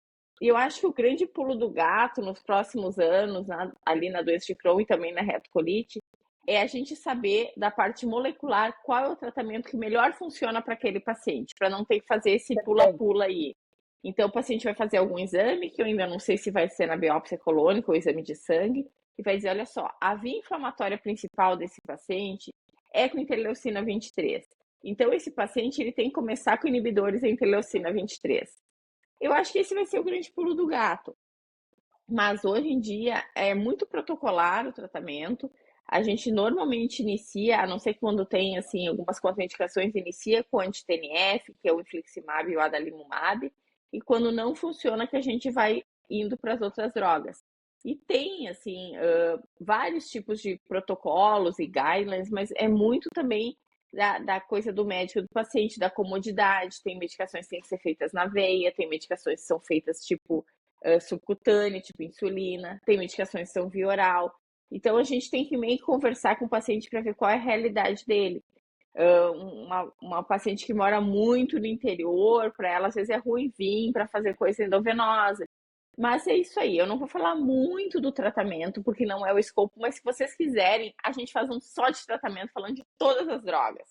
eu acho que o grande pulo do gato nos próximos anos, ali na doença de Crohn e também na retocolite, é a gente saber da parte molecular qual é o tratamento que melhor funciona para aquele paciente, para não ter que fazer esse Perfeito. pula-pula aí. Então, o paciente vai fazer algum exame, que eu ainda não sei se vai ser na biópsia colônica ou exame de sangue, e vai dizer, olha só, a via inflamatória principal desse paciente é com interleucina 23. Então, esse paciente ele tem que começar com inibidores da interleucina 23. Eu acho que esse vai ser o grande pulo do gato. Mas hoje em dia é muito protocolar o tratamento. A gente normalmente inicia, a não ser quando tem assim algumas contraindicações, inicia com anti-TNF, que é o infliximab e o adalimumab, e quando não funciona que a gente vai indo para as outras drogas. E tem assim vários tipos de protocolos e guidelines, mas é muito também da coisa do médico, do paciente, da comodidade. Tem medicações que têm que ser feitas na veia, tem medicações que são feitas tipo subcutânea, tipo insulina, tem medicações que são via oral. Então a gente tem que meio que conversar com o paciente para ver qual é a realidade dele. Uma paciente que mora muito no interior, para ela às vezes é ruim vir para fazer coisa endovenosa. Mas é isso aí, eu não vou falar muito do tratamento, porque não é o escopo, mas se vocês quiserem, a gente faz um só de tratamento falando de todas as drogas.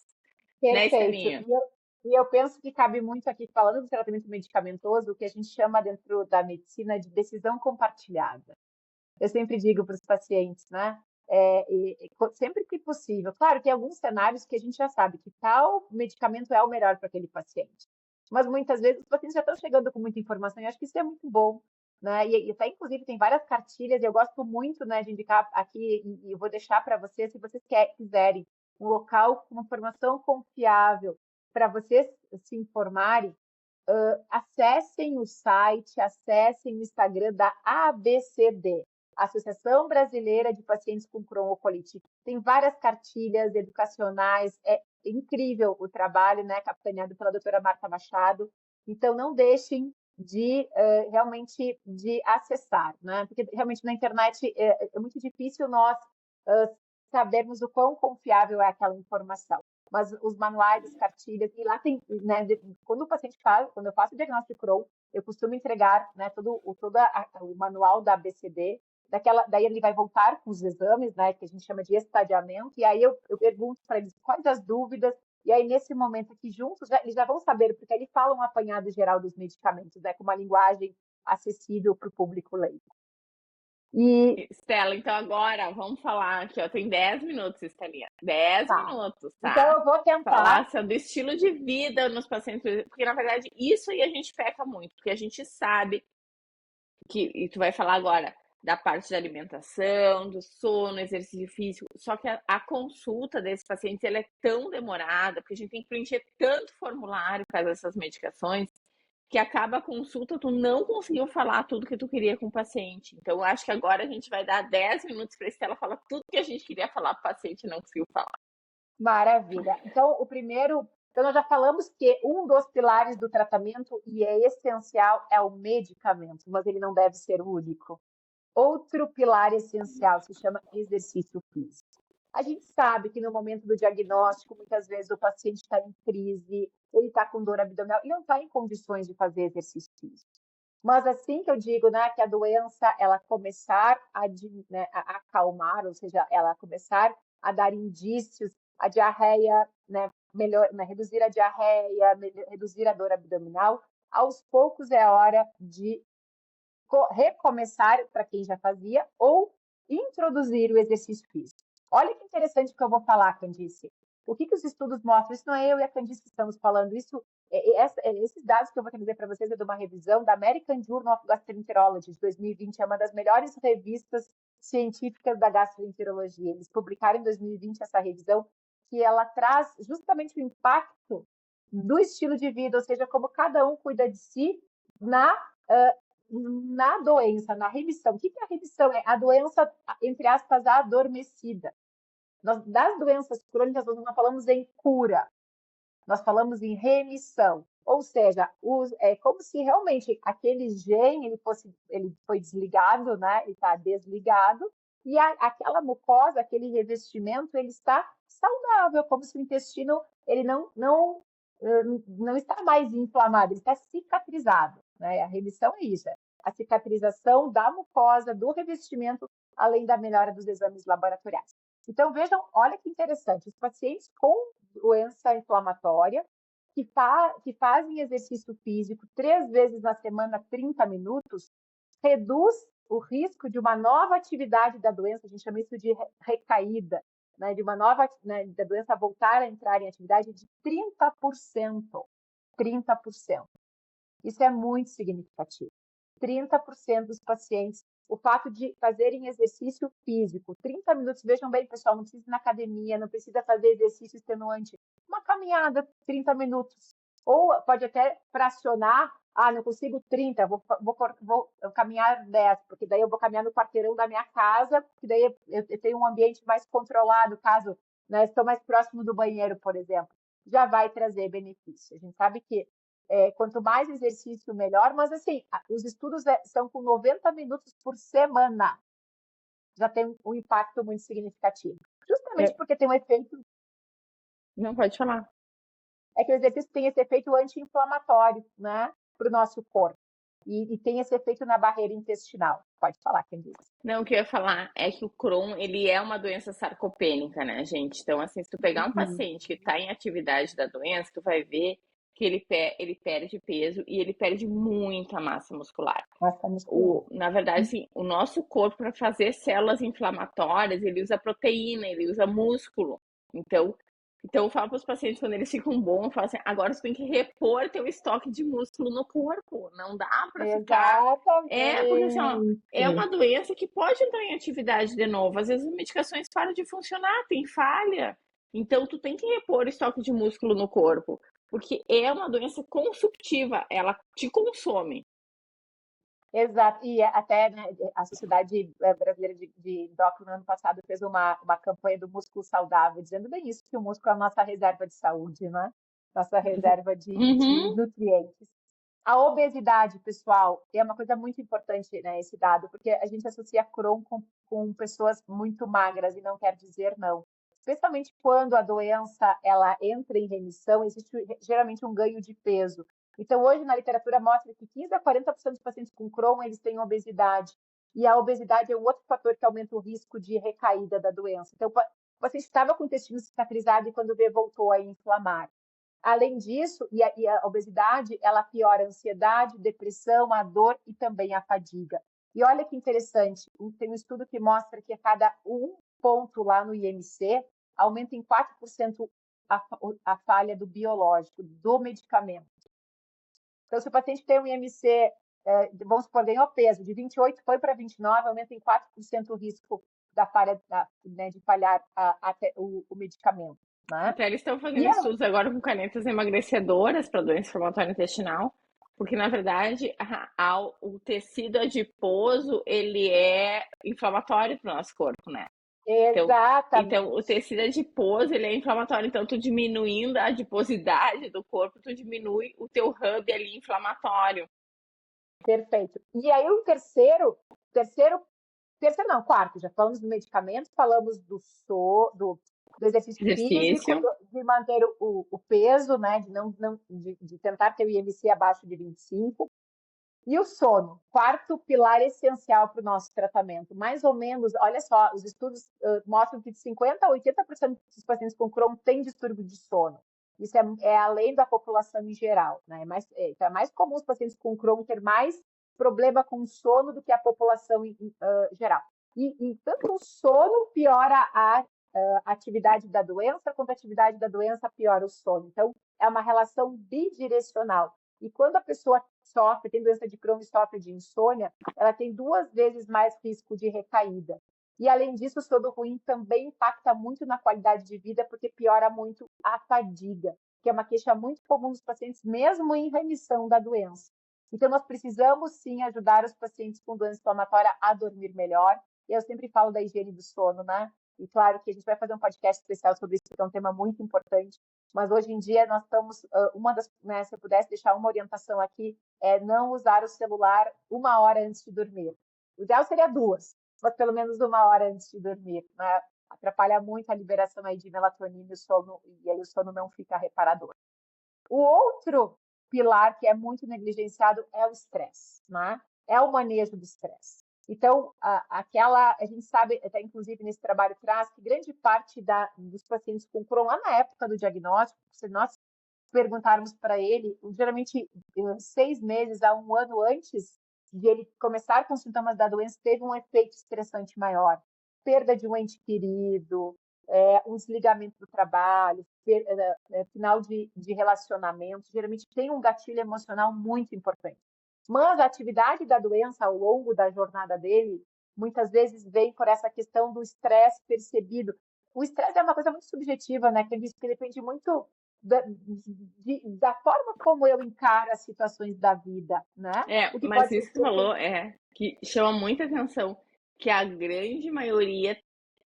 Né, Perfeito. Estelinha? E eu penso que cabe muito aqui, falando do tratamento medicamentoso, o que a gente chama dentro da medicina de decisão compartilhada. Eu sempre digo para os pacientes, né? Sempre que possível. Claro, tem alguns cenários que a gente já sabe que tal medicamento é o melhor para aquele paciente. Mas muitas vezes os pacientes já estão chegando com muita informação e eu acho que isso é muito bom. Né? E até, inclusive, tem várias cartilhas, e eu gosto muito, né, de indicar aqui, e eu vou deixar para vocês, se vocês quiserem, um local com informação confiável para vocês se informarem, acessem o site, acessem o Instagram da ABCD, Associação Brasileira de Pacientes com Crohn ou Colite. Tem várias cartilhas educacionais, é incrível o trabalho, né, capitaneado pela doutora Marta Machado. Então, não deixem de realmente de acessar, né? Porque realmente na internet é muito difícil nós sabermos o quão confiável é aquela informação. Mas os manuais, as cartilhas, e lá tem, né, quando o paciente faz, quando eu faço o diagnóstico de Crohn, eu costumo entregar, né, todo o manual da ABCD, daí ele vai voltar com os exames, né, que a gente chama de estadiamento, e aí eu pergunto para eles quais as dúvidas, e aí nesse momento aqui juntos, eles já vão saber, porque ele fala um apanhado geral dos medicamentos, né, com uma linguagem acessível para o público leigo. E Estela, então agora vamos falar aqui, ó. Tem 10 minutos, Estelinha. 10 tá. minutos, Então tá? eu vou tentar. Falar do estilo de vida nos pacientes, porque na verdade isso aí a gente peca muito, porque a gente sabe que, e tu vai falar agora da parte da alimentação, do sono, exercício físico, só que a consulta desses pacientes ela é tão demorada, porque a gente tem que preencher tanto formulário para essas medicações, que acaba a consulta, tu não conseguiu falar tudo que tu queria com o paciente. Então, eu acho que agora a gente vai dar 10 minutos para a Estela falar tudo que a gente queria falar para o paciente e não conseguiu falar. Maravilha. Então, então nós já falamos que um dos pilares do tratamento, e é essencial, é o medicamento, mas ele não deve ser o único. Outro pilar essencial se chama exercício físico. A gente sabe que no momento do diagnóstico, muitas vezes o paciente está em crise, ele está com dor abdominal, ele não está em condições de fazer exercício físico. Mas assim que eu digo, né, que a doença ela começar né, a acalmar, ou seja, ela começar a dar indícios, a diarreia, né, reduzir a diarreia, reduzir a dor abdominal, aos poucos é hora de recomeçar para quem já fazia ou introduzir o exercício físico. Olha que interessante que eu vou falar, Candice. O que os estudos mostram? Isso não é eu e a Candice que estamos falando, esses dados que eu vou trazer para vocês é de uma revisão da American Journal of Gastroenterology de 2020, é uma das melhores revistas científicas da gastroenterologia. Eles publicaram em 2020 essa revisão, que ela traz justamente o impacto do estilo de vida, ou seja, como cada um cuida de si na doença, na remissão. O que é a remissão? É a doença, entre aspas, adormecida. Das doenças crônicas, nós não falamos em cura, nós falamos em remissão. Ou seja, é como se realmente aquele gene ele foi desligado, né? Ele está desligado, e aquela mucosa, aquele revestimento, ele está saudável, como se o intestino ele não está mais inflamado, ele está cicatrizado. Né? A remissão é isso. a cicatrização da mucosa, do revestimento, além da melhora dos exames laboratoriais. Então, vejam, olha que interessante, os pacientes com doença inflamatória, que fazem exercício físico 3 vezes na semana, 30 minutos, reduz o risco de uma nova atividade da doença, a gente chama isso de recaída, né, de uma nova, né, da doença voltar a entrar em atividade de 30%. 30%. Isso é muito significativo. 30% dos pacientes, o fato de fazerem exercício físico, 30 minutos, vejam bem, pessoal, não precisa ir na academia, não precisa fazer exercício extenuante, uma caminhada, 30 minutos. Ou pode até fracionar, não consigo 30, vou caminhar 10, porque daí eu vou caminhar no quarteirão da minha casa, porque daí eu tenho um ambiente mais controlado, caso, né, estou mais próximo do banheiro, por exemplo, já vai trazer benefício. A gente sabe que quanto mais exercício, melhor, mas assim, os estudos são com 90 minutos por semana. Já tem um impacto muito significativo. Justamente porque tem um efeito. Não, pode falar. É que o exercício tem esse efeito anti-inflamatório, né, para o nosso corpo. E tem esse efeito na barreira intestinal. Pode falar, quem diz. Não, o que eu ia falar é que o Crohn, ele é uma doença sarcopênica, né, gente? Então, assim, se tu pegar um paciente que está em atividade da doença, tu vai ver que ele perde peso e ele perde muita massa muscular. Na verdade, assim, o nosso corpo, para fazer células inflamatórias, ele usa proteína, ele usa músculo. Então eu falo para os pacientes, quando eles ficam bons, eu falo assim, agora você tem que repor teu estoque de músculo no corpo. Não dá para ficar... porque assim, ó, é uma doença que pode entrar em atividade de novo. Às vezes as medicações param de funcionar, tem falha. Então, tu tem que repor estoque de músculo no corpo. Porque é uma doença consumptiva, ela te consome. Exato, e até, né, a Sociedade Brasileira de Endócrino, no ano passado, fez uma campanha do músculo saudável, dizendo bem isso, que o músculo é a nossa reserva de saúde, né? Nossa reserva de nutrientes. A obesidade, pessoal, é uma coisa muito importante, né, esse dado, porque a gente associa Crohn com pessoas muito magras, e não quer dizer não. Especialmente quando a doença ela entra em remissão, existe geralmente um ganho de peso. Então, hoje, na literatura, mostra que 15 a 40% dos pacientes com Crohn, eles têm obesidade. E a obesidade é um outro fator que aumenta o risco de recaída da doença. Então, o paciente estava com o intestino cicatrizado e, quando vê, voltou a inflamar. Além disso, e a obesidade, ela piora a ansiedade, depressão, a dor e também a fadiga. E olha que interessante, tem um estudo que mostra que a cada 1 ponto lá no IMC, aumenta em 4% a falha do biológico, do medicamento. Então, se o paciente tem um IMC, vamos supor, ganhou peso, de 28 foi para 29, aumenta em 4% o risco da falha, né, de falhar o medicamento. Né? Até eles estão fazendo estudos agora com canetas emagrecedoras para doença inflamatória intestinal, porque, na verdade, o tecido adiposo, ele é inflamatório para o nosso corpo, né? Exatamente. Então, o tecido adiposo, ele é inflamatório. Então, tu diminuindo a adiposidade do corpo, tu diminui o teu hub ali inflamatório. Perfeito. E aí o quarto, já falamos do medicamento, falamos do exercício físico, de manter o peso, né, de tentar ter o IMC abaixo de 25. E o sono, quarto pilar essencial para o nosso tratamento. Mais ou menos, olha só, os estudos mostram que de 50% a 80% dos pacientes com Crohn têm distúrbio de sono. Isso é além da população em geral, né? Então é mais comum os pacientes com Crohn ter mais problema com sono do que a população geral. E tanto o sono piora a atividade da doença, quanto a atividade da doença piora o sono. Então, é uma relação bidirecional. E quando a pessoa tem doença de Crohn e sofre de insônia, ela tem 2 vezes mais risco de recaída. E, além disso, o sono ruim também impacta muito na qualidade de vida, porque piora muito a fadiga, que é uma queixa muito comum dos pacientes, mesmo em remissão da doença. Então, nós precisamos, sim, ajudar os pacientes com doença inflamatória a dormir melhor. E eu sempre falo da higiene do sono, né? E claro que a gente vai fazer um podcast especial sobre isso, que é um tema muito importante. Mas hoje em dia nós estamos, né, se eu pudesse deixar uma orientação aqui, é não usar o celular 1 hora antes de dormir. O ideal seria 2, mas pelo menos 1 hora antes de dormir, né? Atrapalha muito a liberação aí de melatonina e aí o sono não fica reparador. O outro pilar que é muito negligenciado é o estresse, né? é o manejo do estresse. Então, a gente sabe, até inclusive nesse trabalho traz, que grande parte dos pacientes com Crohn, lá na época do diagnóstico, se nós perguntarmos para ele, geralmente 6 meses a 1 ano antes de ele começar com sintomas da doença, teve um efeito estressante maior. Perda de um ente querido, um desligamento do trabalho, final de relacionamento, geralmente tem um gatilho emocional muito importante. Mas a atividade da doença ao longo da jornada dele, muitas vezes vem por essa questão do estresse percebido. O estresse é uma coisa muito subjetiva, né? Que depende muito da forma como eu encaro as situações da vida, né? O que Mas pode isso ser que tu falou que chama muita atenção, que a grande maioria,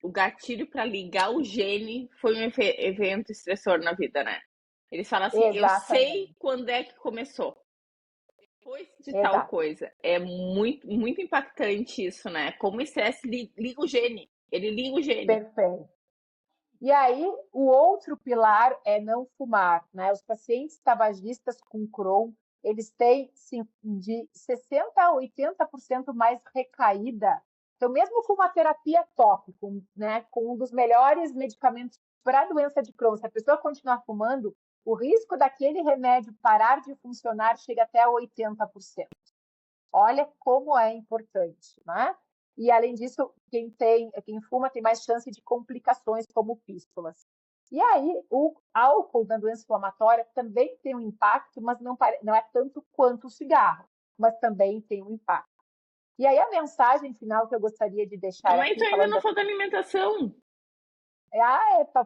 o gatilho para ligar o gene foi um evento estressor na vida, né? Eles falam assim, eu sei exatamente, quando é que começou, depois de tal exato, coisa. É muito, muito impactante isso, né? Como o estresse liga o gene, ele liga o gene. perfeito. E aí, o outro pilar é não fumar, né? Os pacientes tabagistas com Crohn, eles têm de 60% a 80% mais recaída. Então, mesmo com uma terapia top, com um dos melhores medicamentos para a doença de Crohn, se a pessoa continuar fumando, o risco daquele remédio parar de funcionar chega até 80%. Olha como é importante, né? E além disso, quem fuma tem mais chance de complicações como fístulas. E aí, o álcool na doença inflamatória também tem um impacto, mas não é tanto quanto o cigarro, mas também tem um impacto. E aí, a mensagem final que eu gostaria de deixar Mas tu aqui, ainda falando não falou da alimentação.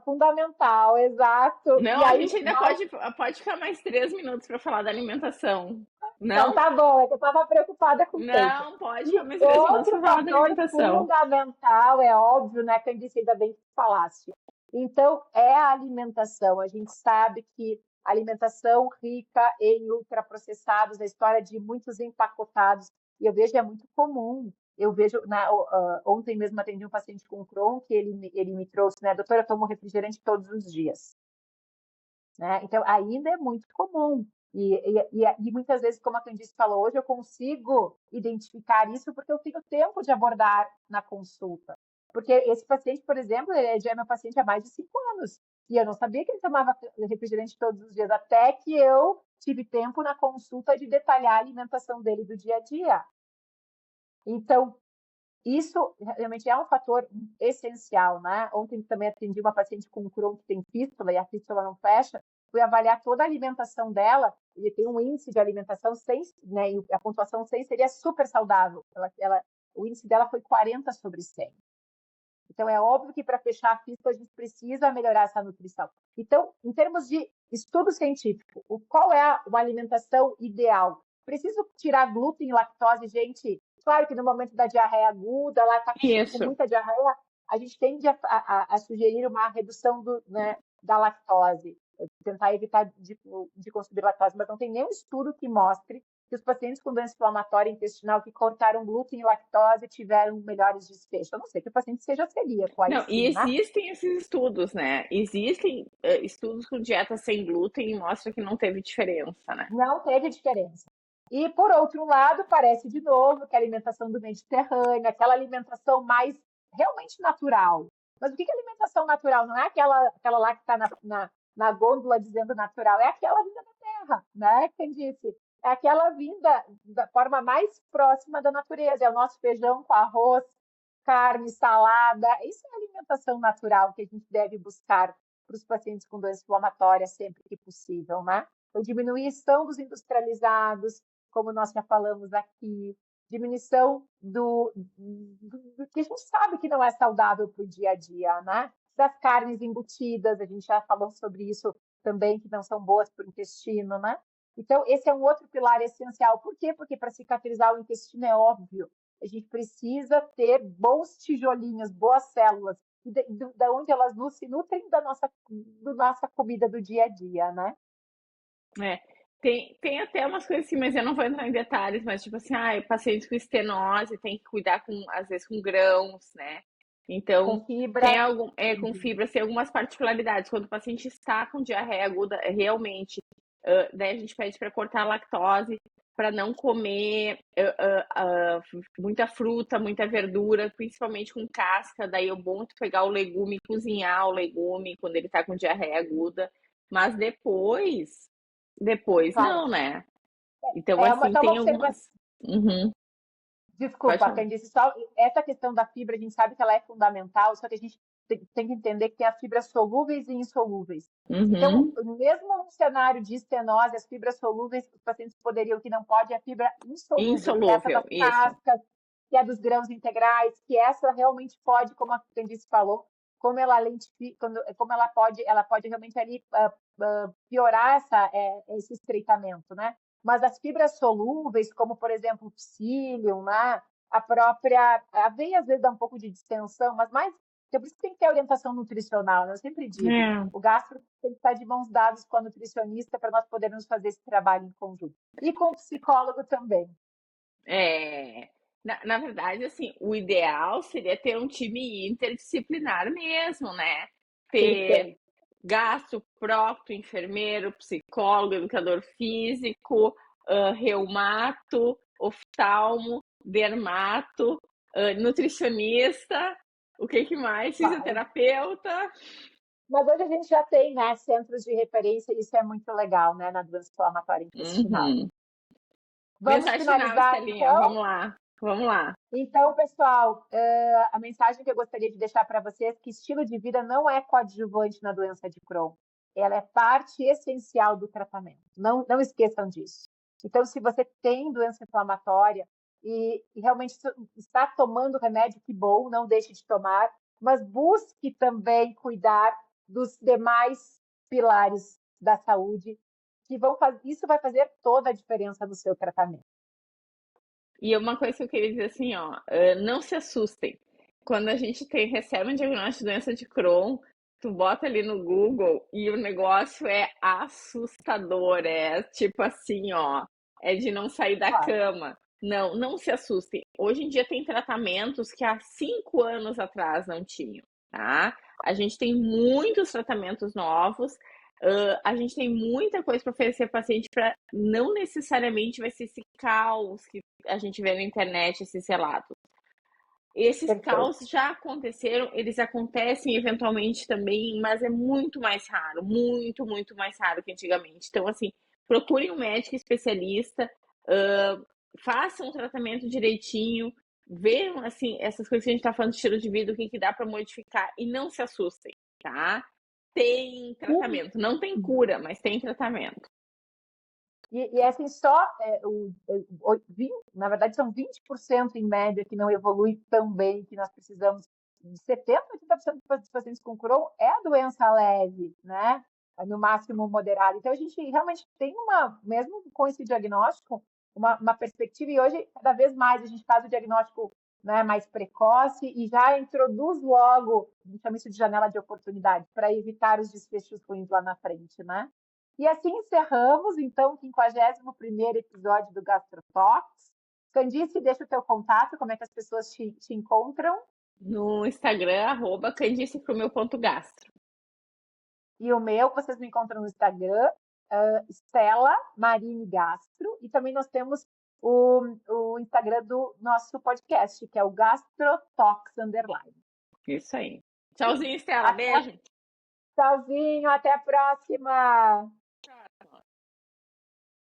fundamental, exato. Não, E a aí, gente ainda pode ficar mais 3 minutos para falar da alimentação. então Não? tá bom, é que eu estava preocupada com o tempo. Não, pode ficar E mais 3 minutos outro para falar da fator alimentação. fundamental, é óbvio, né, Candice, ainda bem que tu falaste. Então, é a alimentação. A gente sabe que a alimentação rica em ultraprocessados, a história de muitos empacotados, e eu vejo é muito comum. Eu vejo, ontem mesmo atendi um paciente com Crohn, que ele me trouxe, né, doutora, eu tomo refrigerante todos os dias. Né? Então, ainda é muito comum. E muitas vezes, como a Candice falou, hoje eu consigo identificar isso porque eu tenho tempo de abordar na consulta. Porque esse paciente, por exemplo, ele já é meu paciente há mais de 5 anos. E eu não sabia que ele tomava refrigerante todos os dias, até que eu tive tempo na consulta de detalhar a alimentação dele do dia a dia. Então, isso realmente é um fator essencial, né? Ontem também atendi uma paciente com Crohn que tem fístula e a fístula não fecha. Fui avaliar toda a alimentação dela, e tem um índice de alimentação 100, né? E a pontuação 100 seria super saudável. O índice dela foi 40/100. Então, é óbvio que para fechar a fístula, a gente precisa melhorar essa nutrição. Então, em termos de estudo científico, qual é uma alimentação ideal? Preciso tirar glúten e lactose, gente. Claro que no momento da diarreia aguda, lá está com Isso. muita diarreia, a gente tende a sugerir uma redução da lactose, tentar evitar de consumir lactose, mas não tem nenhum estudo que mostre que os pacientes com doença inflamatória intestinal que cortaram glúten e lactose tiveram melhores desfechos. A não ser que o paciente seja celíaco, aí Não, e sim, né? existem esses estudos, né? Existem estudos com dieta sem glúten e mostra que não teve diferença, né? Não teve diferença. E, por outro lado, parece de novo que a alimentação do Mediterrâneo, aquela alimentação mais realmente natural. Mas o que é alimentação natural? Não é aquela lá que está na gôndola dizendo natural, é aquela vinda da terra, né? Quem disse? É aquela vinda da forma mais próxima da natureza. É o nosso feijão com arroz, carne, salada. Isso é a alimentação natural que a gente deve buscar para os pacientes com doença inflamatória sempre que possível, né? Então, diminuição dos industrializados, como nós já falamos aqui, diminuição do que a gente sabe que não é saudável para o dia a dia, né? Das carnes embutidas, a gente já falou sobre isso também, que não são boas para o intestino, né? Então, esse é um outro pilar essencial. Por quê? Porque para cicatrizar o intestino é óbvio, a gente precisa ter bons tijolinhos, boas células, da onde elas se nutrem da nossa comida do dia a dia, né? É. Tem até umas coisas assim, mas eu não vou entrar em detalhes, mas tipo assim, pacientes com estenose tem que cuidar às vezes com grãos, né? Com Então, tem fibra. com fibras, tem algumas particularidades. Quando o paciente está com diarreia aguda, realmente, daí a gente pede para cortar a lactose. para não comer muita fruta, muita verdura, principalmente com casca. Daí é bom tu pegar o legume, cozinhar o legume quando ele tá com diarreia aguda. Mas depois Claro. não, né? Então, assim, Só uma tem observação. algumas. Uhum, pode Desculpa, falar. Candice, só essa questão da fibra, a gente sabe que ela é fundamental, só que a gente tem que entender que tem as fibras solúveis e insolúveis. Então, Uhum, mesmo num cenário de estenose, as fibras solúveis, os pacientes poderiam, o que não pode é a fibra insolúvel, que é essa insolúvel, das isso. cascas, que é dos grãos integrais, que essa realmente pode, como a Candice falou, como ela lentifica, como ela pode realmente ali piorar esse estreitamento, né? Mas as fibras solúveis, como por exemplo o psyllium, né? A própria aveia às vezes dá um pouco de distensão, mas mais então, por isso que tem que ter orientação nutricional, né? Eu sempre digo, É. o gastro tem que estar de mãos dadas com a nutricionista para nós podermos fazer esse trabalho em conjunto. E com o psicólogo também. É, na verdade, assim, o ideal seria ter um time interdisciplinar mesmo, né? Ter Perfeito. gastro, prócto, enfermeiro, psicólogo, educador físico, reumato, oftalmo, dermato, nutricionista, o que mais? Claro. Fisioterapeuta. Mas hoje a gente já tem, né, centros de referência e isso é muito legal, né, na doença inflamatória intestinal. Uhum. Vamos Mensagem final, finalizar, Estelinha. então? Vamos lá. Vamos lá. Então, pessoal, a mensagem que eu gostaria de deixar para vocês é que estilo de vida não é coadjuvante na doença de Crohn. Ela é parte essencial do tratamento. Não esqueçam disso. Então, se você tem doença inflamatória e realmente está tomando remédio, que bom, não deixe de tomar, mas busque também cuidar dos demais pilares da saúde, que isso vai fazer toda a diferença no seu tratamento. E uma coisa que eu queria dizer assim, ó, não se assustem. Quando a gente recebe um diagnóstico de doença de Crohn, tu bota ali no Google e o negócio é assustador, é tipo assim, ó, é de não sair da Claro, cama. Não se assustem. Hoje em dia tem tratamentos que há 5 anos atrás não tinham, tá? A gente tem muitos tratamentos novos, a gente tem muita coisa para oferecer para paciente para não necessariamente vai ser esse caos que a gente vê na internet, esses relatos. Esses perfeito. caos já aconteceram, eles acontecem eventualmente também, mas é muito mais raro, muito mais raro que antigamente. Então, assim, procurem um médico especialista, façam o tratamento direitinho, vejam, assim, essas coisas que a gente está falando de estilo de vida, o que dá para modificar e não se assustem, tá? Tem tratamento, não tem cura, mas tem tratamento. E assim, na verdade, são 20% em média que não evolui tão bem, que nós precisamos de 70%, 80% dos pacientes com Crohn é a doença leve, né? No máximo moderada. Então, a gente realmente tem mesmo com esse diagnóstico, uma perspectiva, e hoje, cada vez mais, a gente faz o diagnóstico, né, mais precoce e já introduz logo, a gente chama isso de janela de oportunidade, para evitar os desfechos ruins lá na frente, né? E assim encerramos, então, o 51º episódio do GastroTalks. Candice, deixa o teu contato, como é que as pessoas te encontram. No Instagram, @candicefromeu.gastro. E o meu, vocês me encontram no Instagram, Stella Marine Gastro. E também nós temos o Instagram do nosso podcast, que é o GastroTalks _. Isso aí. Tchauzinho, Estela. Até, Beijo. tchauzinho, até a próxima!